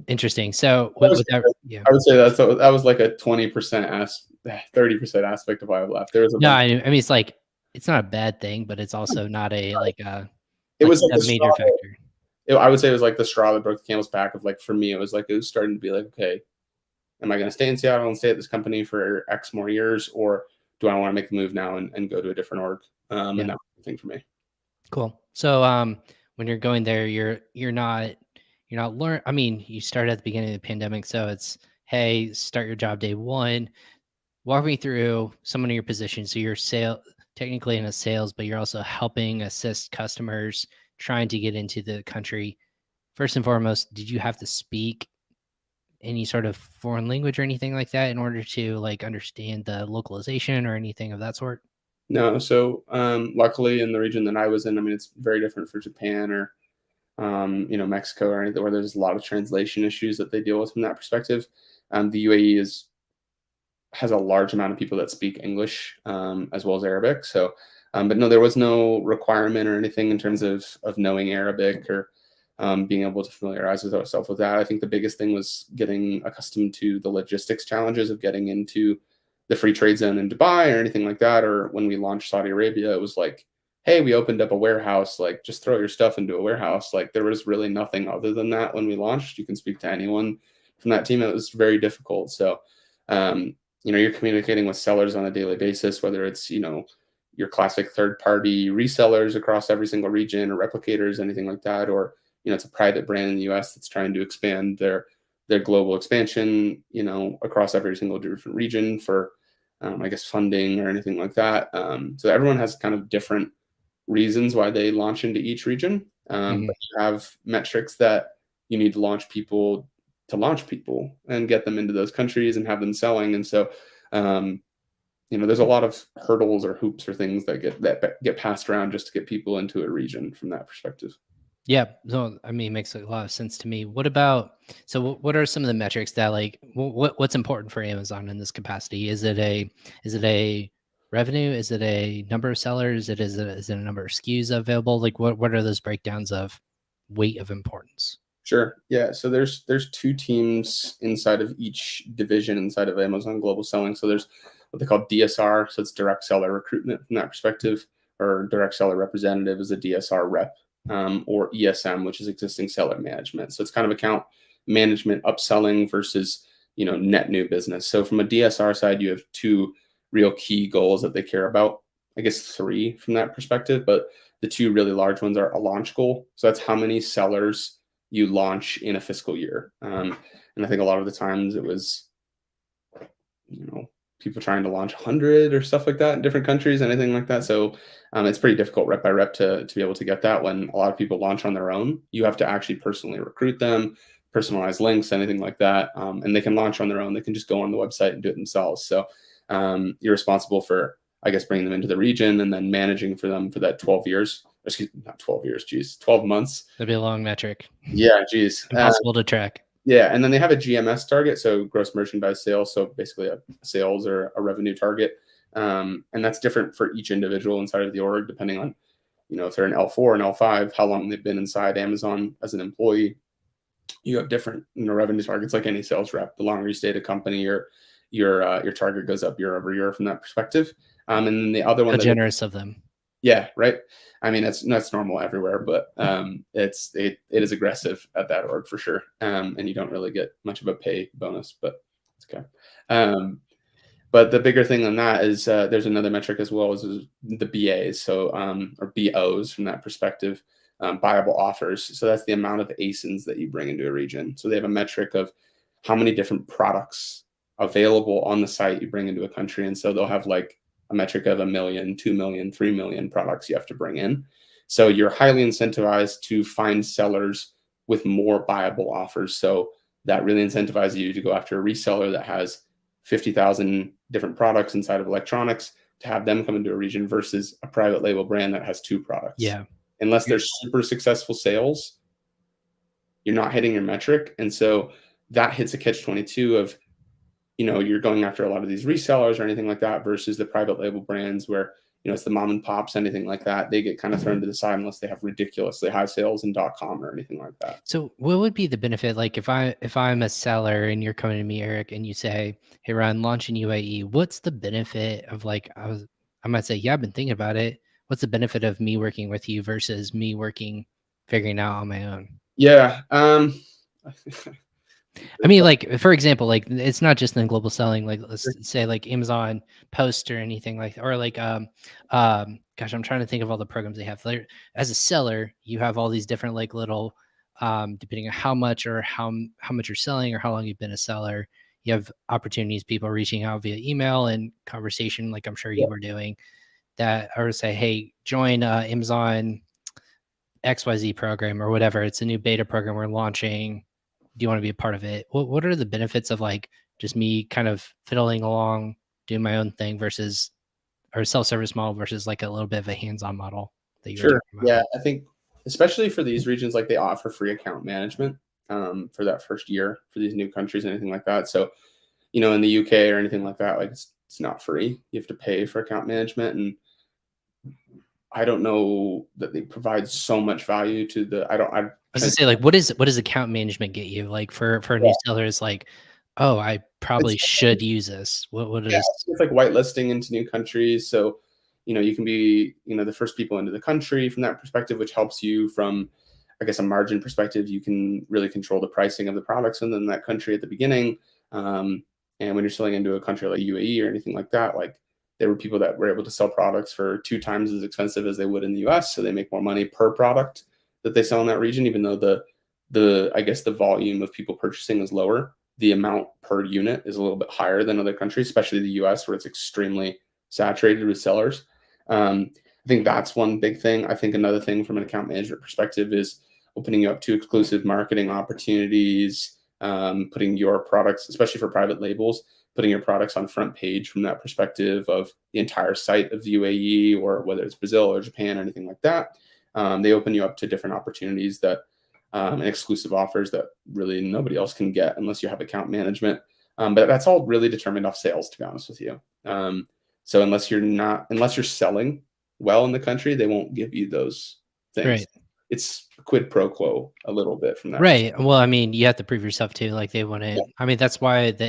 Speaker 1: Interesting. So
Speaker 2: that was,
Speaker 1: with that, yeah.
Speaker 2: I would say that was like a 20% 30% aspect of why I left. There was a
Speaker 1: No,
Speaker 2: bunch.
Speaker 1: I mean it's like it's not a bad thing, but it's also not a
Speaker 2: It
Speaker 1: like
Speaker 2: was like
Speaker 1: a
Speaker 2: the straw.
Speaker 1: major factor.
Speaker 2: I would say it was like the straw that broke the camel's back. Of, like, for me, it was like, it was starting to be like, okay, am I going to stay in Seattle and stay at this company for X more years, or do I want to make the move now and go to a different org? And
Speaker 1: Yeah.
Speaker 2: that was the thing for me.
Speaker 1: Cool. So when you're going there, you're not learn. I mean, you started at the beginning of the pandemic, so it's hey, start your job day one. Walk me through some of your positions. So you're technically in a sales, but you're also helping assist customers trying to get into the country. First and foremost, did you have to speak any sort of foreign language or anything like that in order to like understand the localization or anything of that sort?
Speaker 2: No, so luckily in the region that I was in, I mean, it's very different for Japan or Mexico or anything, where there's a lot of translation issues that they deal with from that perspective. The UAE has a large amount of people that speak English, as well as Arabic. So, but no, there was no requirement or anything in terms of knowing Arabic, or being able to familiarize with ourselves with that. I think the biggest thing was getting accustomed to the logistics challenges of getting into the free trade zone in Dubai or anything like that. Or when we launched Saudi Arabia, it was like, hey, we opened up a warehouse. Like, just throw your stuff into a warehouse. Like, there was really nothing other than that when we launched. You can speak to anyone from that team. It was very difficult. So, um, you're communicating with sellers on a daily basis, whether it's, your classic third party resellers across every single region, or replicators, anything like that, or, it's a private brand in the US that's trying to expand their global expansion, across every single different region for, I guess, funding or anything like that. So everyone has kind of different reasons why they launch into each region.
Speaker 1: Mhm.
Speaker 2: But you have metrics that you need to launch people and get them into those countries and have them selling. And so, um, there's a lot of hurdles or hoops or things that get passed around just to get people into a region from that perspective.
Speaker 1: Yeah, so I mean, it makes a lot of sense to me. What about what are some of the metrics that like what's important for Amazon in this capacity? Is it a revenue? Is it a number of sellers? Is it a number of SKUs available? Like what are those breakdowns of weight of importance?
Speaker 2: Sure. Yeah. So there's two teams inside of each division inside of Amazon Global Selling. So there's what they call DSR. So it's direct seller recruitment from that perspective, or direct seller representative is a DSR rep, or ESM, which is existing seller management. So it's kind of account management, upselling versus net new business. So from a DSR side, you have two real key goals that they care about. I guess three from that perspective, but the two really large ones are a launch goal. So that's how many sellers you launch in a fiscal year. And I think a lot of the times it was, people trying to launch 100 or stuff like that in different countries, anything like that. So it's pretty difficult rep by rep to be able to get that when a lot of people launch on their own. You have to actually personally recruit them, personalize links, anything like that. And they can launch on their own. They can just go on the website and do it themselves. So you're responsible for, I guess, bringing them into the region and then managing for them for that 12 years. Excuse me, not 12 years, geez, 12 months.
Speaker 1: That'd be a long metric.
Speaker 2: Yeah, geez.
Speaker 1: Impossible to track.
Speaker 2: Yeah, and then they have a GMS target, so gross merchandise sales, so basically a sales or a revenue target, and that's different for each individual inside of the org, depending on, if they're an L4 and L5, how long they've been inside Amazon as an employee. You have different revenue targets like any sales rep. The longer you stay at a company, your target goes up year over year from that perspective. And then the other one
Speaker 1: How
Speaker 2: that
Speaker 1: generous of them.
Speaker 2: yeah, right. I mean, that's normal everywhere, but it is aggressive at that org for sure, and you don't really get much of a pay bonus, but it's okay. Um, but the bigger thing than that is there's another metric as well, is the BAs, so or BOs from that perspective, buyable offers. So that's the amount of ASINs that you bring into a region. So they have a metric of how many different products available on the site you bring into a country, and so they'll have like a metric of 1 million, 2 million, 3 million products you have to bring in. So you're highly incentivized to find sellers with more buyable offers. So that really incentivizes you to go after a reseller that has 50,000 different products inside of electronics, to have them come into a region versus a private label brand that has two products.
Speaker 1: Yeah.
Speaker 2: Unless they're super successful sales, you're not hitting your metric. And so that hits a catch 22 of, you're going after a lot of these resellers or anything like that versus the private label brands where, it's the mom and pops, anything like that. They get kind of thrown to the side unless they have ridiculously high sales in .com or anything like that.
Speaker 1: So what would be the benefit? Like if I'm a seller and you're coming to me, Eric, and you say, "Hey, Ryan, launching UAE," what's the benefit of like I might say, "Yeah, I've been thinking about it." What's the benefit of me working with you versus me figuring out on my own?
Speaker 2: Yeah.
Speaker 1: I mean, like for example, like it's not just in global selling. Like let's say like Amazon Post or anything like, or like gosh, I'm trying to think of all the programs they have. There, as a seller, you have all these different like little, depending on how much or how much you're selling or how long you've been a seller. You have opportunities, people reaching out via email and conversation, like I'm sure
Speaker 2: Yeah,
Speaker 1: you were doing that, or say, hey, join Amazon XYZ program or whatever. It's a new beta program we're launching. Do you want to be a part of it? What are the benefits of like just me kind of fiddling along, doing my own thing versus or self-service model versus like a little bit of a hands-on model that you were
Speaker 2: sure.
Speaker 1: talking about?
Speaker 2: Yeah, I think especially for these regions, like they offer free account management for that first year for these new countries and anything like that. So, in the UK or anything like that, like it's not free. You have to pay for account management, and I don't know that they provide so much value to the. I don't.
Speaker 1: I was gonna say, like, what does account management get you? Like for a
Speaker 2: Yeah,
Speaker 1: new seller, it's like, oh, I probably
Speaker 2: it's
Speaker 1: should use this. What
Speaker 2: yeah,
Speaker 1: is
Speaker 2: it's like whitelisting into new countries. So, you can be, the first people into the country from that perspective, which helps you from, I guess, a margin perspective. You can really control the pricing of the products within that country at the beginning. And when you're selling into a country like UAE or anything like that, like there were people that were able to sell products for 2 times as expensive as they would in the US. So they make more money per product that they sell in that region, even though the I guess the volume of people purchasing is lower, the amount per unit is a little bit higher than other countries, especially the US, where it's extremely saturated with sellers. I think that's one big thing. I think another thing from an account management perspective is opening you up to exclusive marketing opportunities, putting your products, especially for private labels, putting your products on front page from that perspective of the entire site of the UAE, or whether it's Brazil or Japan or anything like that. They open you up to different opportunities that and exclusive offers that really nobody else can get unless you have account management. But that's all really determined off sales, to be honest with you. So unless you're selling well in the country, they won't give you those things.
Speaker 1: Right.
Speaker 2: It's quid pro quo a little bit from that perspective.
Speaker 1: Right. Well, I mean, you have to prove yourself too. Like they want
Speaker 2: Yeah,
Speaker 1: to. I mean, that's why the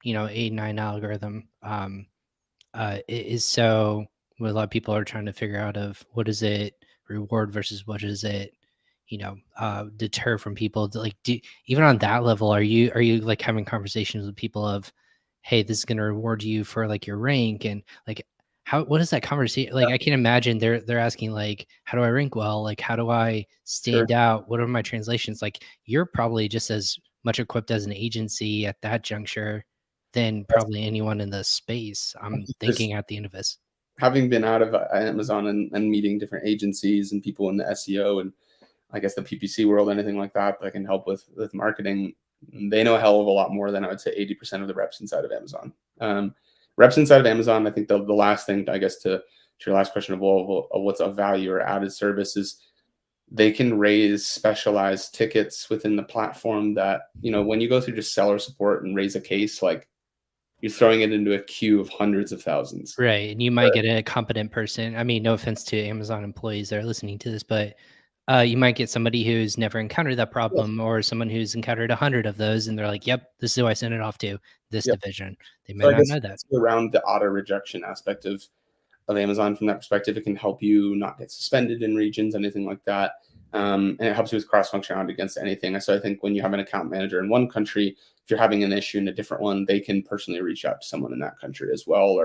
Speaker 1: A9 algorithm is so. What a lot of people are trying to figure out of what is it reward versus what is it, deter from people. Like, even on that level, are you like having conversations with people of, hey, this is going to reward you for like your rank and like what is that conversation like?
Speaker 2: yeah,
Speaker 1: I can imagine they're asking like, how do I rank well? Like, how do I
Speaker 2: sure.
Speaker 1: stand out? What are my translations? Like, you're probably just as much equipped as an agency at that juncture than
Speaker 2: That's,
Speaker 1: probably anyone in the space.
Speaker 2: I
Speaker 1: I'm
Speaker 2: think there's
Speaker 1: thinking at the end of this.
Speaker 2: having been out of Amazon and meeting different agencies and people in the SEO and I guess the PPC world, anything like that can help with marketing. They know a hell of a lot more than I would say 80% of the reps inside of Amazon. Reps inside of Amazon, I think the last thing, I guess, to your last question of, well, of what's a value or added service is they can raise specialized tickets within the platform that, when you go through just seller support and raise a case, like you're throwing it into a queue of hundreds of thousands.
Speaker 1: Right, and you might get a competent person. I mean, no offense to Amazon employees that are listening to this, but you might get somebody who's never encountered that
Speaker 2: Yeah.
Speaker 1: problem, or someone who's encountered 100 of those, and they're like, "Yep, this is who I send it off to. This
Speaker 2: Yeah.
Speaker 1: division." They may
Speaker 2: So I
Speaker 1: not
Speaker 2: guess
Speaker 1: know that.
Speaker 2: it's around the auto rejection aspect of Amazon from that perspective. It can help you not get suspended in regions, anything like that. And it helps you with cross functionality against anything. So I think when you have an account manager in one country, if you're having an issue in a different one, they can personally reach out to someone in that country as well,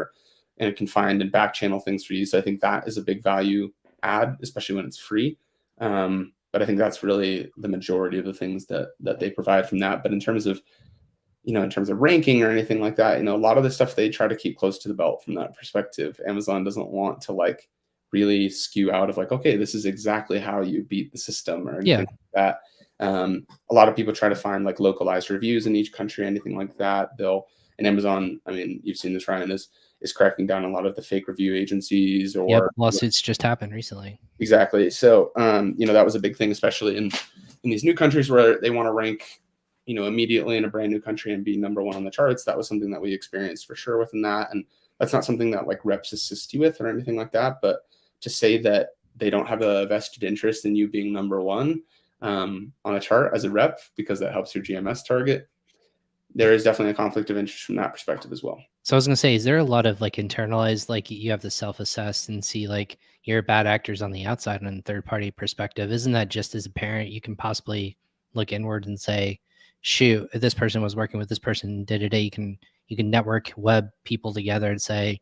Speaker 2: and it can find and back channel things for you. So I think that is a big value add, especially when it's free. But I think that's really the majority of the things that they provide from that. But in terms of ranking or anything like that, a lot of the stuff they try to keep close to the belt from that perspective. Amazon doesn't want to like really skew out of like, okay, this is exactly how you beat the system or
Speaker 1: Yeah.
Speaker 2: anything like that. A lot of people try to find like localized reviews in each country, anything like that. And Amazon, I mean, you've seen this, Ryan, is cracking down on a lot of the fake review agencies
Speaker 1: Yep.
Speaker 2: or
Speaker 1: Lawsuits just happened recently.
Speaker 2: exactly. So, that was a big thing, especially in these new countries where they want to rank, immediately in a brand new country and be number one on the charts. That was something that we experienced for sure within that. And that's not something that like reps assist you with or anything like that. But to say that they don't have a vested interest in you being number one on a chart as a rep, because that helps your GMS target, there is definitely a conflict of interest from that perspective as well.
Speaker 1: So I was gonna say, is there a lot of like internalized, like you have to self-assess and see like you're bad actors on the outside and third party perspective? Isn't that just as a parent, you can possibly look inward and say, shoot, if this person was working with this person day to day, you can network web people together and say,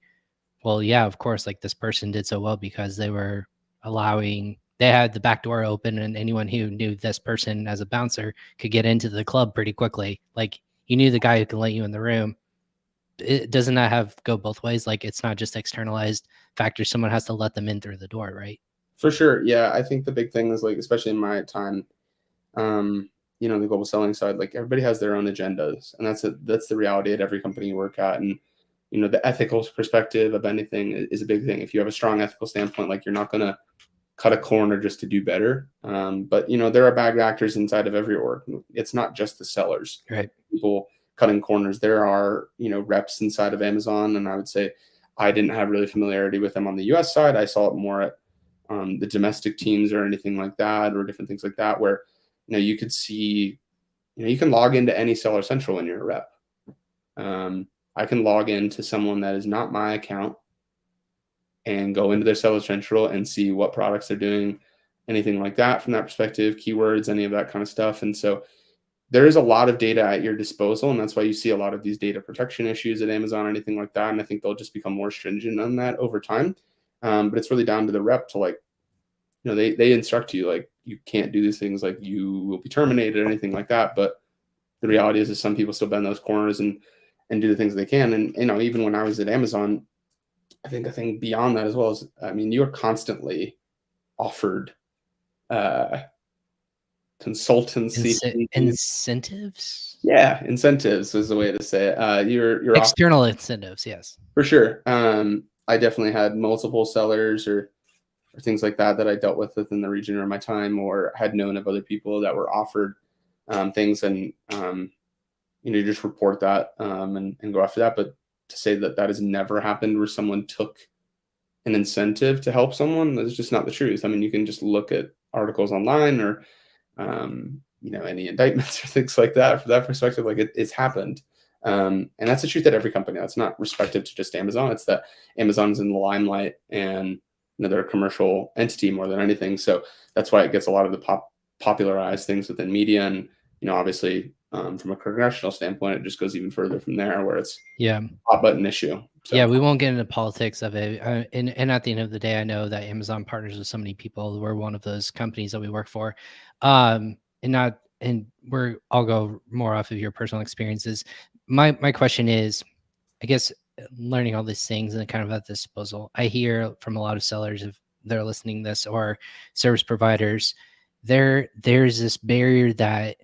Speaker 1: well, yeah, of course, like this person did so well because they had the back door open and anyone who knew this person as a bouncer could get into the club pretty quickly. Like you knew the guy who can let you in the room. It doesn't that have go both ways? Like it's not just externalized factors. Someone has to let them in through the door, right?
Speaker 2: For sure. Yeah. I think the big thing is like, especially in my time, um, the global selling side, like everybody has their own agendas, and that's the reality at every company you work at. And the ethical perspective of anything is a big thing. If you have a strong ethical standpoint, like you're not going to cut a corner just to do better. But there are bad actors inside of every org. It's not just the sellers,
Speaker 1: Right.
Speaker 2: people cutting corners. There are reps inside of Amazon, and I would say I didn't have really familiarity with them on the US side. I saw it more at the domestic teams or anything like that, or different things like that, where you could see, you can log into any Seller Central when you're a rep. I can log into someone that is not my account and go into their Seller Central and see what products they're doing, anything like that from that perspective, keywords, any of that kind of stuff. And so there is a lot of data at your disposal, and that's why you see a lot of these data protection issues at Amazon, anything like that. And I think they'll just become more stringent on that over time. But it's really down to the rep to like, they instruct you like you can't do these things, like you will be terminated or anything like that. But the reality is some people still bend those corners and do the things they can. And even when I was at Amazon, I think a thing beyond that as well is, I mean, you're constantly offered consultancy.
Speaker 1: Incentives?
Speaker 2: Yeah, incentives is the way to say it. You're off
Speaker 1: External incentives, yes.
Speaker 2: for sure. I definitely had multiple sellers or or things like that I dealt with within the region or my time, or had known of other people that were offered things, and you just report that and go after that. But to say that that has never happened where someone took an incentive to help someone, that's just not the truth. I mean, you can just look at articles online, or any indictments or things like that. From that perspective, like it's happened. And that's the truth at every company. That's not respective to just Amazon. It's that Amazon's in the limelight, and they're a commercial entity more than anything. So that's why it gets a lot of the popularized things within media. And obviously, from a congressional standpoint, it just goes even further from there, where it's
Speaker 1: Yeah.
Speaker 2: a hot button issue. So.
Speaker 1: Yeah, we won't get into politics of it. And at the end of the day, I know that Amazon partners with so many people. We're one of those companies that we work for. And I'll go more off of your personal experiences. My question is, I guess, learning all these things and kind of at disposal. I hear from a lot of sellers, if they're listening to this, or service providers, there's this barrier that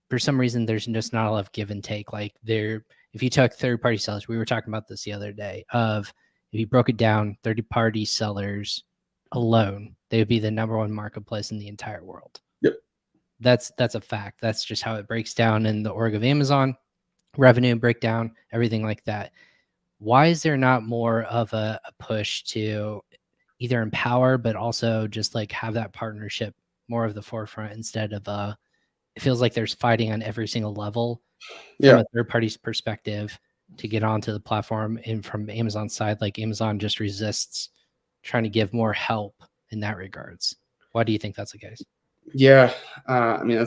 Speaker 1: for some reason there's just not a lot of give and take. Like if you took third-party sellers, we were talking about this the other day, of if you broke it down, third-party sellers alone, they would be the number one marketplace in the entire world.
Speaker 2: Yep.
Speaker 1: That's a fact. That's just how it breaks down in the org of Amazon, revenue breakdown, everything like that. Why is there not more of a push to either empower, but also just like have that partnership more of the forefront, instead of it feels like there's fighting on every single level from a third party's perspective to get onto the platform, and from Amazon's side, like Amazon just resists trying to give more help in that regards. Why do you think that's the case?
Speaker 2: Yeah, I mean,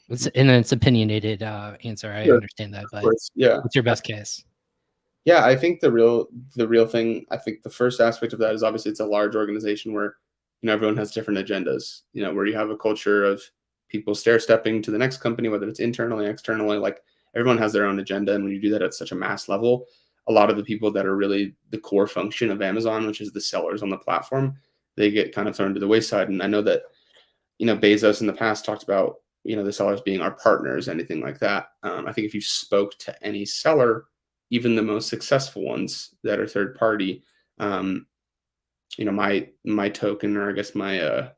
Speaker 1: it's opinionated answer. I understand that, but
Speaker 2: yeah,
Speaker 1: what's your best case?
Speaker 2: Yeah, I think the real thing, I think the first aspect of that is obviously it's a large organization where everyone has different agendas. Where you have a culture of people stair stepping to the next company, whether it's internally, externally. Like everyone has their own agenda, and when you do that at such a mass level, a lot of the people that are really the core function of Amazon, which is the sellers on the platform, they get kind of thrown to the wayside. And I know that Bezos in the past talked about the sellers being our partners, anything like that. I think if you spoke to any seller, even the most successful ones that are third party, my token, or I guess my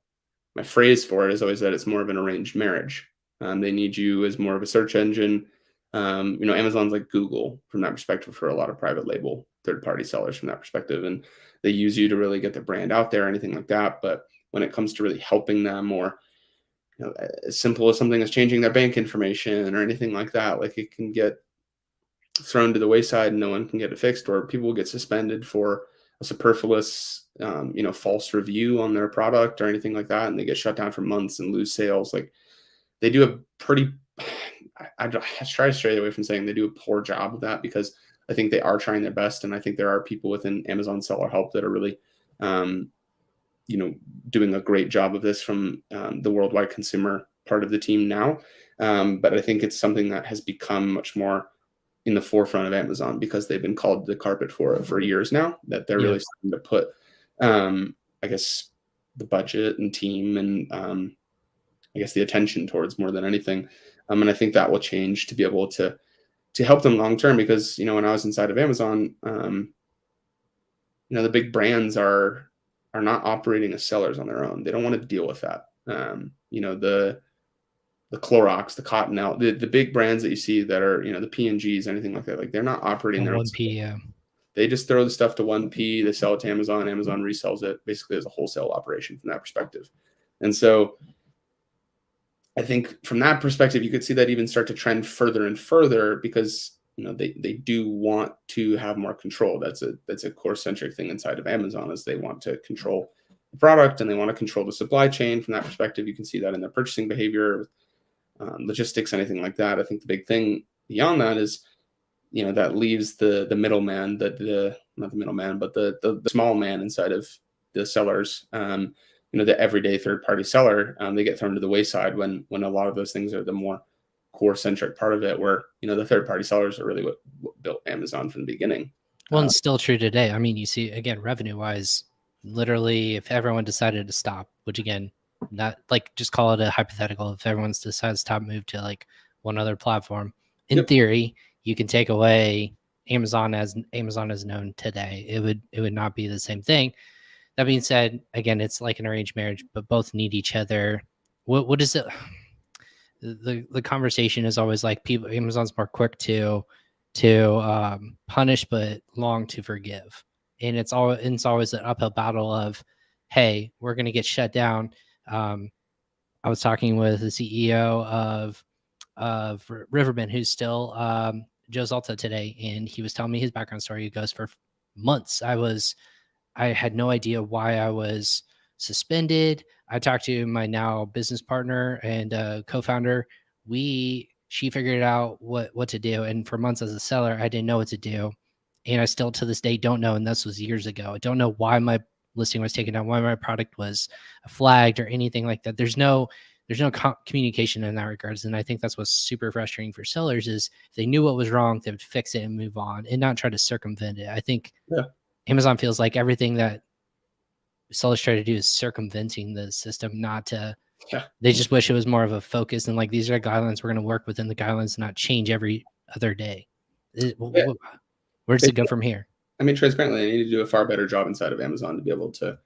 Speaker 2: phrase for it is always that it's more of an arranged marriage. They need you as more of a search engine. Amazon's like Google from that perspective for a lot of private label third party sellers from that perspective, and they use you to really get the brand out there, anything like that. But when it comes to really helping them, or as simple as something as changing their bank information or anything like that, like it can get thrown to the wayside and no one can get it fixed, or people get suspended for a superfluous false review on their product or anything like that, and they get shut down for months and lose sales. Like they do a pretty I try to stray away from saying they do a poor job of that, because I think they are trying their best, and I think there are people within Amazon Seller Help that are really doing a great job of this from the worldwide consumer part of the team now. But I think it's something that has become much more in the forefront of Amazon, because they've been called the carpet for it for years now, that they're really starting to put, I guess, the budget and team and I guess the attention towards more than anything. And I think that will change to be able to help them long term, because when I was inside of Amazon, the big brands are not operating as sellers on their own. They don't want to deal with that. The Clorox, the Cottonelle, the big brands that you see that are, the P&Gs, anything like that, like they're not operating their own.
Speaker 1: 1P, yeah.
Speaker 2: They just throw the stuff to 1P, they sell it to Amazon, Amazon resells it basically as a wholesale operation from that perspective. And so I think from that perspective, you could see that even start to trend further and further, because they do want to have more control. That's a core centric thing inside of Amazon, is they want to control the product and they want to control the supply chain. From that perspective, you can see that in their purchasing behavior, logistics, anything like that. I think the big thing beyond that is, that leaves the middleman, not the middleman, but the small man inside of the sellers. The everyday third party seller, they get thrown to the wayside when a lot of those things are the more core centric part of it, where the third party sellers are really what built Amazon from the beginning.
Speaker 1: Well, and still true today. I mean, you see, again, revenue wise, literally, if everyone decided to stop, which again, not like, just call it a hypothetical, if everyone's decided to stop, move to like one other platform, in theory, you can take away Amazon as known today. It would not be the same thing. That being said, again, it's like an arranged marriage, but both need each other. What is it? The conversation is always like people. Amazon's more quick to punish, but long to forgive, and it's always an uphill battle of, hey, we're going to get shut down. I was talking with the CEO of Riverbend, who's still Joe Zalta today, and he was telling me his background story. He goes, for months I had no idea why I was suspended. I talked to my now business partner and co-founder. She figured out what to do, and for months as a seller, I didn't know what to do, and I still to this day don't know. And this was years ago. I don't know why my listing was taken down, why my product was flagged, or anything like that. There's no communication in that regards, and I think that's what's super frustrating for sellers is if they knew what was wrong, they would fix it and move on, and not try to circumvent it. I think
Speaker 2: Yeah.
Speaker 1: Amazon feels like everything that sellers try to do is circumventing the system, not to.
Speaker 2: Yeah.
Speaker 1: They just wish it was more of a focus and like these are guidelines. We're going to work within the guidelines, not change every other day.
Speaker 2: Yeah.
Speaker 1: Where does it go from here?
Speaker 2: I mean, transparently, they need to do a far better job inside of Amazon to be able to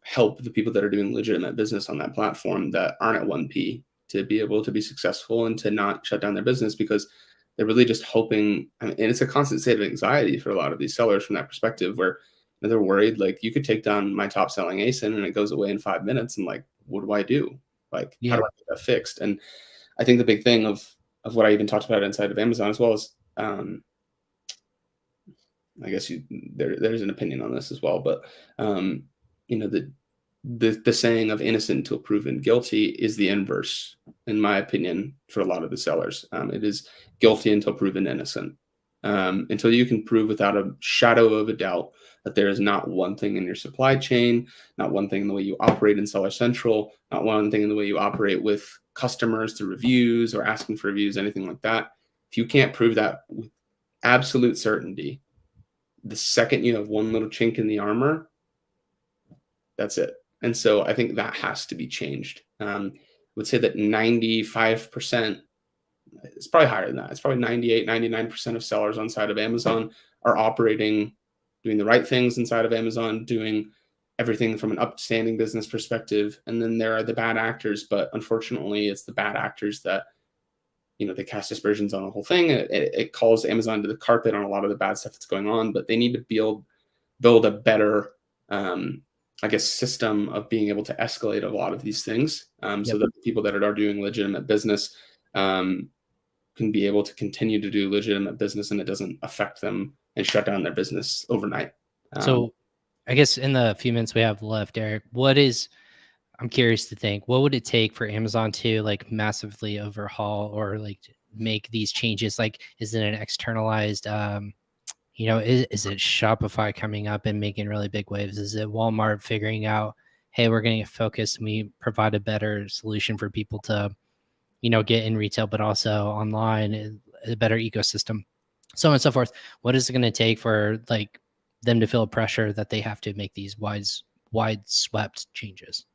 Speaker 2: help the people that are doing legitimate business on that platform that aren't at 1P to be able to be successful and to not shut down their business, because they're really just hoping. I mean, and it's a constant state of anxiety for a lot of these sellers from that perspective, where they're worried like, you could take down my top selling ASIN and it goes away in 5 minutes, and like, what do I do? Like, how
Speaker 1: Yeah.
Speaker 2: do I get that fixed? And I think the big thing of what I even talked about inside of Amazon as well is, I guess there's an opinion on this as well, but the saying of innocent until proven guilty is the inverse, in my opinion, for a lot of the sellers. It is guilty until proven innocent. Until you can prove without a shadow of a doubt that there is not one thing in your supply chain, not one thing in the way you operate in Seller Central, not one thing in the way you operate with customers through reviews or asking for reviews, anything like that. If you can't prove that with absolute certainty, the second you have one little chink in the armor, that's it. And so I think that has to be changed. I would say that 95%, it's probably higher than that. It's probably 98, 99% of sellers on side of Amazon are operating, doing the right things inside of Amazon, doing everything from an upstanding business perspective. And then there are the bad actors, but unfortunately it's the bad actors that, they cast aspersions on the whole thing. It calls Amazon to the carpet on a lot of the bad stuff that's going on, but they need to build a better, I guess, system of being able to escalate a lot of these things, so that the people that are doing legitimate business can be able to continue to do legitimate business, and it doesn't affect them and shut down their business overnight.
Speaker 1: So I guess in the few minutes we have left, Eric, I'm curious to think, what would it take for Amazon to like massively overhaul or like make these changes? Like, is it an externalized, is it Shopify coming up and making really big waves? Is it Walmart figuring out, hey, we're going to get focused and we provide a better solution for people to, get in retail, but also online, a better ecosystem, so on and so forth. What is it going to take for like them to feel pressure that they have to make these wide swept changes?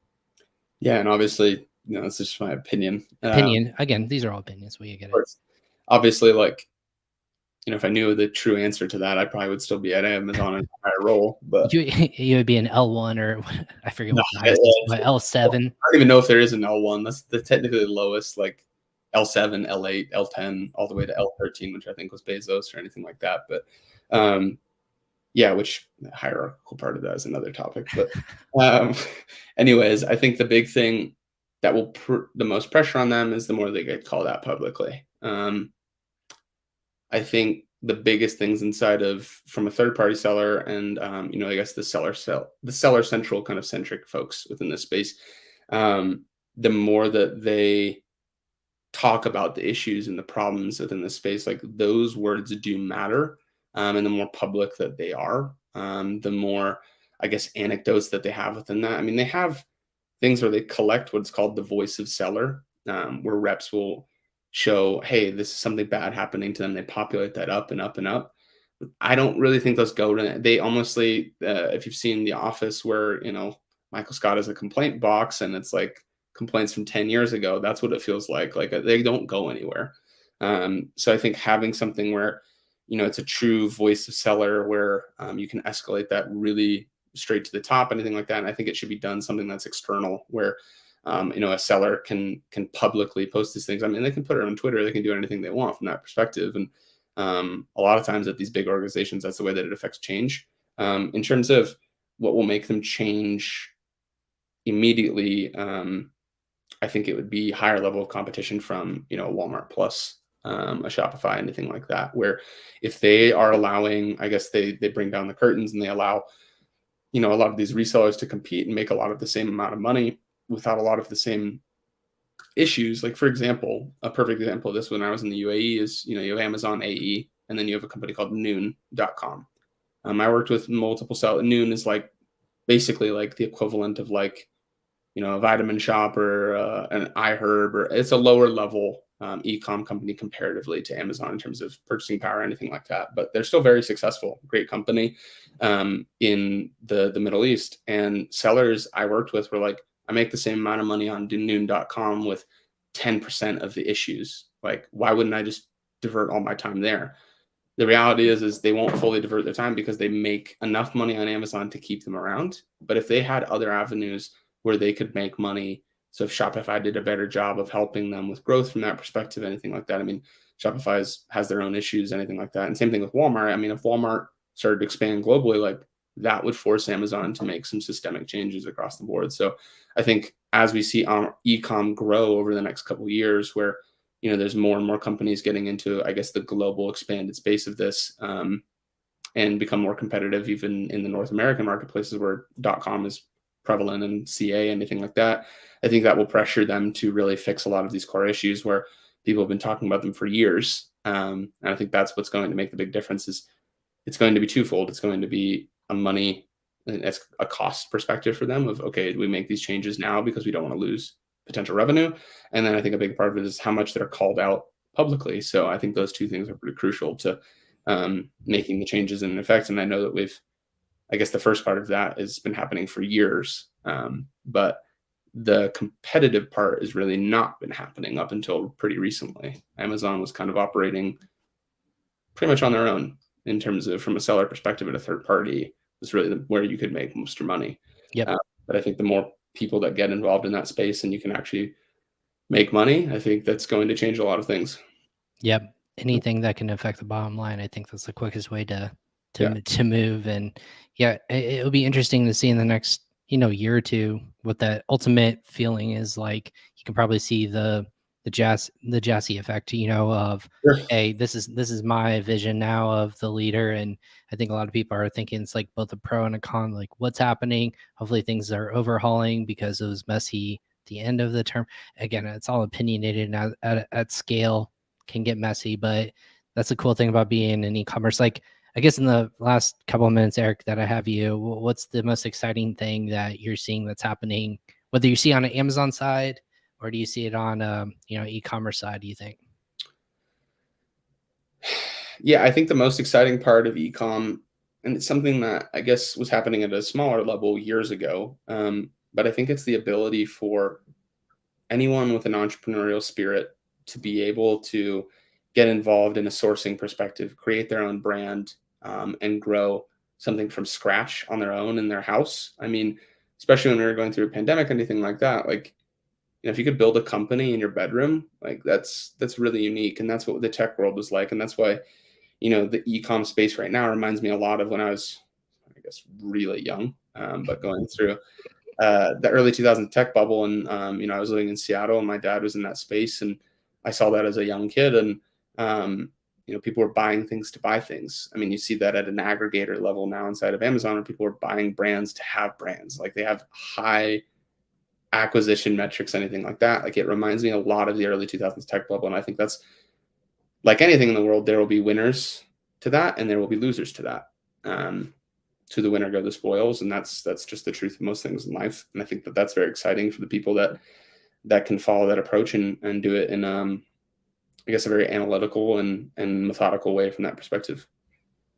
Speaker 2: Yeah, and obviously, it's just my opinion.
Speaker 1: Opinion. Again, these are all opinions. We get it.
Speaker 2: Obviously, like, if I knew the true answer to that, I probably would still be at Amazon in a higher role. But
Speaker 1: you would be an L1 or I forget
Speaker 2: no,
Speaker 1: what the highest is, but L7.
Speaker 2: I don't even know if there is an L1. That's technically the lowest, like L7, L8, L10, all the way to L13, which I think was Bezos or anything like that. But yeah, which the hierarchical part of that is another topic. But anyways, I think the big thing that will the most pressure on them is the more they get called out publicly. I think the biggest things inside of from a third party seller and I guess the seller central kind of centric folks within this space, the more that they talk about the issues and the problems within the space, like those words do matter. And the more public that they are, the more, I guess, anecdotes that they have within that. I mean, they have things where they collect what's called the voice of seller, where reps will show, hey, this is something bad happening to them. They populate that up and up and up. I don't really think those go to, they honestly, if you've seen The Office where, Michael Scott is a complaint box and it's like complaints from 10 years ago, that's what it feels like. Like they don't go anywhere. So I think having something where, it's a true voice of seller where you can escalate that really straight to the top, anything like that. And I think it should be done something that's external, where a seller can publicly post these things. I mean, they can put it on Twitter, they can do anything they want from that perspective. And a lot of times at these big organizations, that's the way that it affects change. In terms of what will make them change immediately, I think it would be higher level of competition from, Walmart Plus, a Shopify, anything like that, where if they are allowing, I guess they bring down the curtains and they allow, a lot of these resellers to compete and make a lot of the same amount of money without a lot of the same issues. Like, for example, a perfect example of this when I was in the UAE is, you have Amazon AE, and then you have a company called Noon.com. I worked with multiple sellers. Noon is like basically like the equivalent of like, a Vitamin Shop or an iHerb, or it's a lower level e-com company comparatively to Amazon in terms of purchasing power or anything like that. But they're still very successful, great company in the Middle East. And sellers I worked with were like, I make the same amount of money on Noon.com with 10% of the issues. Like, why wouldn't I just divert all my time there? The reality is they won't fully divert their time because they make enough money on Amazon to keep them around. But if they had other avenues where they could make money, so if Shopify did a better job of helping them with growth from that perspective, anything like that. I mean, Shopify has their own issues, anything like that. And same thing with Walmart. I mean, if Walmart started to expand globally, like, that would force Amazon to make some systemic changes across the board. So I think as we see e-com grow over the next couple of years, where there's more and more companies getting into, I guess, the global expanded space of this, and become more competitive, even in the North American marketplaces where .com is prevalent and CA, anything like that. I think that will pressure them to really fix a lot of these core issues where people have been talking about them for years. And I think that's what's going to make the big difference. Is it's going to be twofold. It's going to be a money, it's a cost perspective for them of, okay, we make these changes now because we don't want to lose potential revenue. And then I think a big part of it is how much they're called out publicly. So I think those two things are pretty crucial to making the changes in effect. And I know that I guess the first part of that has been happening for years, but the competitive part has really not been happening up until pretty recently. Amazon was kind of operating pretty much on their own in terms of, from a seller perspective, at a third party was really where you could make most of your money.
Speaker 1: Yep.
Speaker 2: But I think the more people that get involved in that space and you can actually make money, I think that's going to change a lot of things.
Speaker 1: Yep. Anything that can affect the bottom line, I think that's the quickest way to
Speaker 2: Yeah.
Speaker 1: move. And yeah, it'll be interesting to see in the next year or two what that ultimate feeling is like. You can probably see the Jassy effect, of
Speaker 2: Sure.
Speaker 1: hey, this is my vision now of the leader. And I think a lot of people are thinking it's like both a pro and a con, like what's happening. Hopefully things are overhauling because it was messy at the end of the term. Again, it's all opinionated and at scale can get messy, but that's the cool thing about being in e-commerce. Like, I guess in the last couple of minutes, Eric, that I have you, what's the most exciting thing that you're seeing that's happening, whether you see on an Amazon side or do you see it on e-commerce side, do you think?
Speaker 2: Yeah, I think the most exciting part of ecom, and it's something that I guess was happening at a smaller level years ago, but I think it's the ability for anyone with an entrepreneurial spirit to be able to get involved in a sourcing perspective, create their own brand, and grow something from scratch on their own in their house. I mean, especially when we were going through a pandemic, anything like that, like, if you could build a company in your bedroom, like that's really unique. And that's what the tech world was like. And that's why, the e-com space right now reminds me a lot of when I was, I guess, really young, but going through the early 2000s tech bubble. And, I was living in Seattle and my dad was in that space. And I saw that as a young kid. And, people were buying things to buy things. I mean, you see that at an aggregator level now inside of Amazon, where people are buying brands to have brands. Like, they have high acquisition metrics, anything like that. Like, it reminds me a lot of the early 2000s tech bubble. And I think that's, like anything in the world, there will be winners to that and there will be losers to that. To the winner go the spoils, and that's just the truth of most things in life. And I think that that's very exciting for the people that can follow that approach and do it in I guess a very analytical and methodical way from that perspective.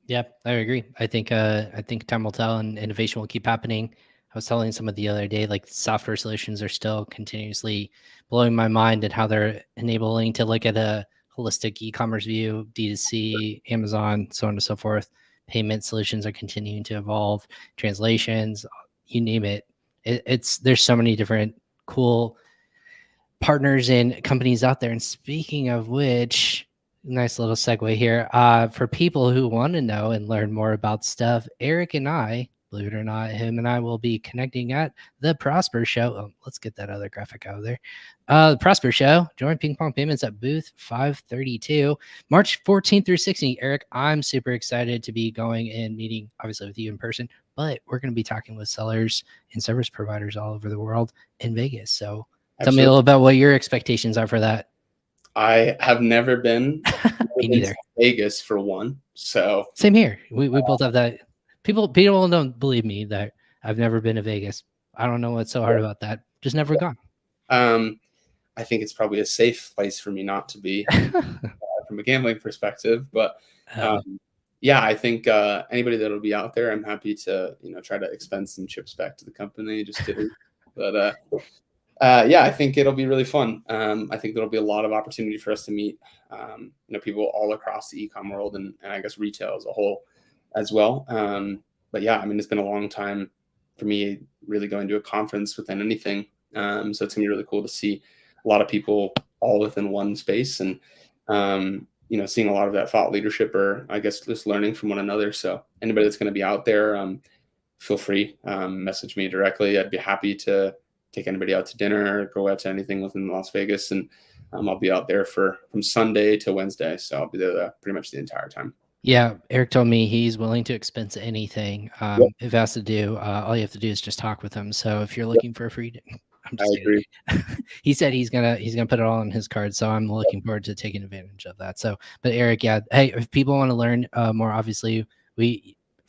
Speaker 1: Yeah, I agree. I think time will tell and innovation will keep happening. I was telling someone the other day, like software solutions are still continuously blowing my mind and how they're enabling to look at a holistic e-commerce view, D2C, Amazon, so on and so forth, payment solutions are continuing to evolve, translations, you name it. There's so many different cool partners and companies out there. And speaking of which, nice little segue here. For people who want to know and learn more about stuff, Eric and I, believe it or not, him and I will be connecting at the Prosper Show. Oh, let's get that other graphic out of there. The Prosper Show, join Ping Pong Payments at booth 532, March 14th through 16th. Eric, I'm super excited to be going and meeting, obviously, with you in person, but we're going to be talking with sellers and service providers all over the world in Vegas. So tell me a little about what your expectations are for that.
Speaker 2: I have never been
Speaker 1: Me neither.
Speaker 2: to Vegas for one. So
Speaker 1: same here. We both have that. People don't believe me that I've never been to Vegas. I don't know what's so hard about that. Just never gone.
Speaker 2: I think it's probably a safe place for me not to be from a gambling perspective. But yeah, I think anybody that'll be out there, I'm happy to try to expense some chips back to the company. Just kidding. But yeah, I think it'll be really fun. I think there'll be a lot of opportunity for us to meet, people all across the e-com world and I guess retail as a whole as well. But yeah, I mean, it's been a long time for me really going to a conference within anything. So it's gonna be really cool to see a lot of people all within one space and, seeing a lot of that thought leadership or I guess just learning from one another. So anybody that's going to be out there, feel free, message me directly. I'd be happy to take anybody out to dinner or go out to anything within Las Vegas. And I'll be out there from Sunday to Wednesday. So I'll be there pretty much the entire time.
Speaker 1: Yeah. Eric told me he's willing to expense anything. If it has to do, all you have to do is just talk with him. So if you're looking for a free, I'm just kidding. He said he's gonna put it all on his card. So I'm looking forward to taking advantage of that. So, but Eric, yeah. Hey, if people want to learn more, obviously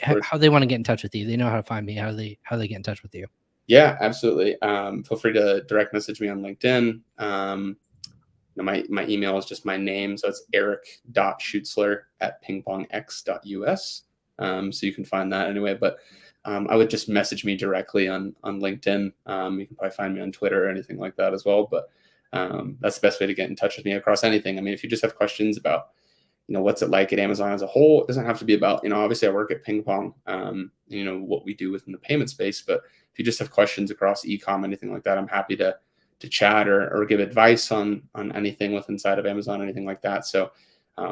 Speaker 1: how they want to get in touch with you, they know how to find me. How they get in touch with you.
Speaker 2: Yeah, absolutely. Feel free to direct message me on LinkedIn. My email is just my name. So it's eric.schutzler@pingpongx.us. So you can find that anyway. But I would just message me directly on LinkedIn. You can probably find me on Twitter or anything like that as well. But that's the best way to get in touch with me across anything. I mean, if you just have questions about what's it like at Amazon as a whole, it doesn't have to be about, obviously I work at PingPong, what we do within the payment space, but if you just have questions across e-com, anything like that, I'm happy to chat or give advice on anything with inside of Amazon, anything like that. So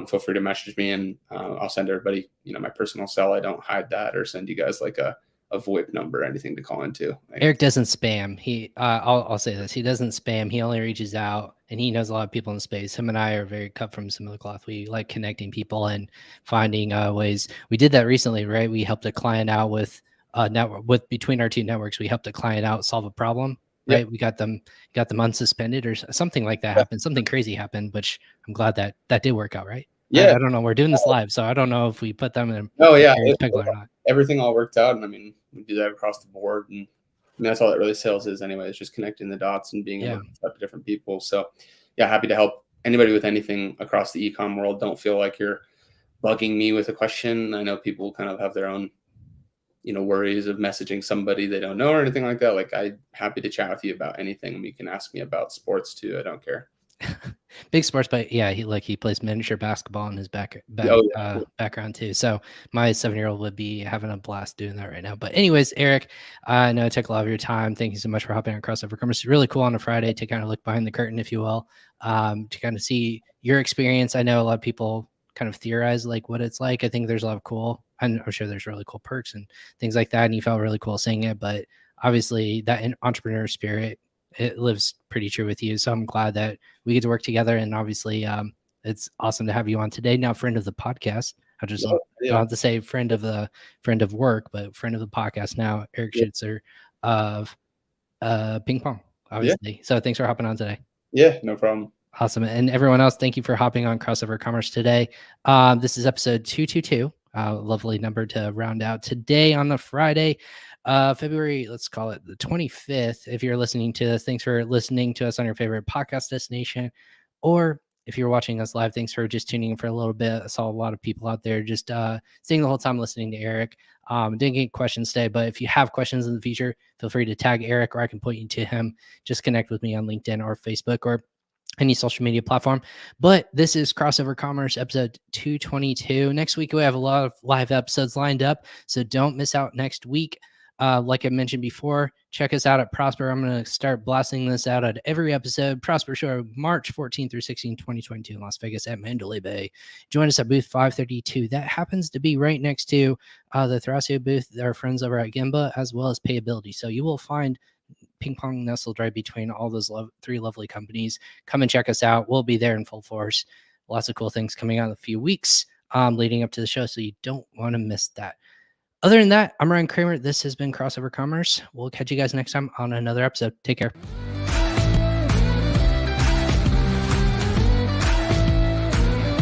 Speaker 2: feel free to message me and I'll send everybody, my personal cell. I don't hide that or send you guys like a VoIP number or anything to call into.
Speaker 1: Eric doesn't spam. I'll say this. He doesn't spam. He only reaches out and he knows a lot of people in the space. Him and I are very cut from similar cloth. We like connecting people and finding ways. We did that recently, right? We helped a client out with network between our two networks. We helped a client out solve a problem. Right. Yep. We got them unsuspended or something like that happened. Something crazy happened, which I'm glad that did work out. Right.
Speaker 2: Yeah.
Speaker 1: I don't know. We're doing this live, so I don't know if we put them in.
Speaker 2: Oh yeah.
Speaker 1: Pickle or not.
Speaker 2: Everything all worked out. And I mean, we do that across the board. And I mean, that's all that really sales is anyway. It's just connecting the dots and being able to talk to different people. So yeah, happy to help anybody with anything across the e-com world. Don't feel like you're bugging me with a question. I know people kind of have their own worries of messaging somebody they don't know or anything like that. Like I'm happy to chat with you about anything. And you can ask me about sports too. I don't care.
Speaker 1: Big sports, but yeah, he plays miniature basketball in his background too. So my 7-year-old would be having a blast doing that right now. But anyways, Eric, I know I took a lot of your time. Thank you so much for hopping on Crossover Commerce. It's really cool on a Friday to kind of look behind the curtain, if you will, to kind of see your experience. I know a lot of people kind of theorize like what it's like. I think there's a lot of cool, I'm sure there's really cool perks and things like that. And you felt really cool saying it, but obviously that entrepreneur spirit, it lives pretty true with you. So I'm glad that we get to work together. And obviously it's awesome to have you on today. Now, friend of the podcast. I just don't have to say friend of work, but friend of the podcast now, Eric Schutzer of PingPong, obviously. So thanks for hopping on today.
Speaker 2: Yeah, no problem.
Speaker 1: Awesome. And everyone else, thank you for hopping on Crossover Commerce today. This is episode 222. Lovely number to round out today on the Friday, February, let's call it the 25th. If you're listening to this, thanks for listening to us on your favorite podcast destination. Or if you're watching us live, thanks for just tuning in for a little bit. I saw a lot of people out there just staying the whole time listening to Eric. Didn't get questions today, but if you have questions in the future, feel free to tag Eric or I can point you to him. Just connect with me on LinkedIn or Facebook, or any social media platform. But this is Crossover Commerce episode 222. Next week, we have a lot of live episodes lined up, so don't miss out next week. Like I mentioned before, check us out at Prosper. I'm going to start blasting this out at every episode. Prosper Show, March 14 through 16, 2022 in Las Vegas at Mandalay Bay. Join us at booth 532. That happens to be right next to the Thrasio booth. Our friends over at Gimba, as well as Payability. So you will find PingPong nestled right between all those three lovely companies. Come and check us out. We'll be there in full force. Lots of cool things coming out in a few weeks leading up to the show, so you don't want to miss that. Other than that, I'm Ryan Kramer. This has been Crossover Commerce. We'll catch you guys next time on another episode. Take care.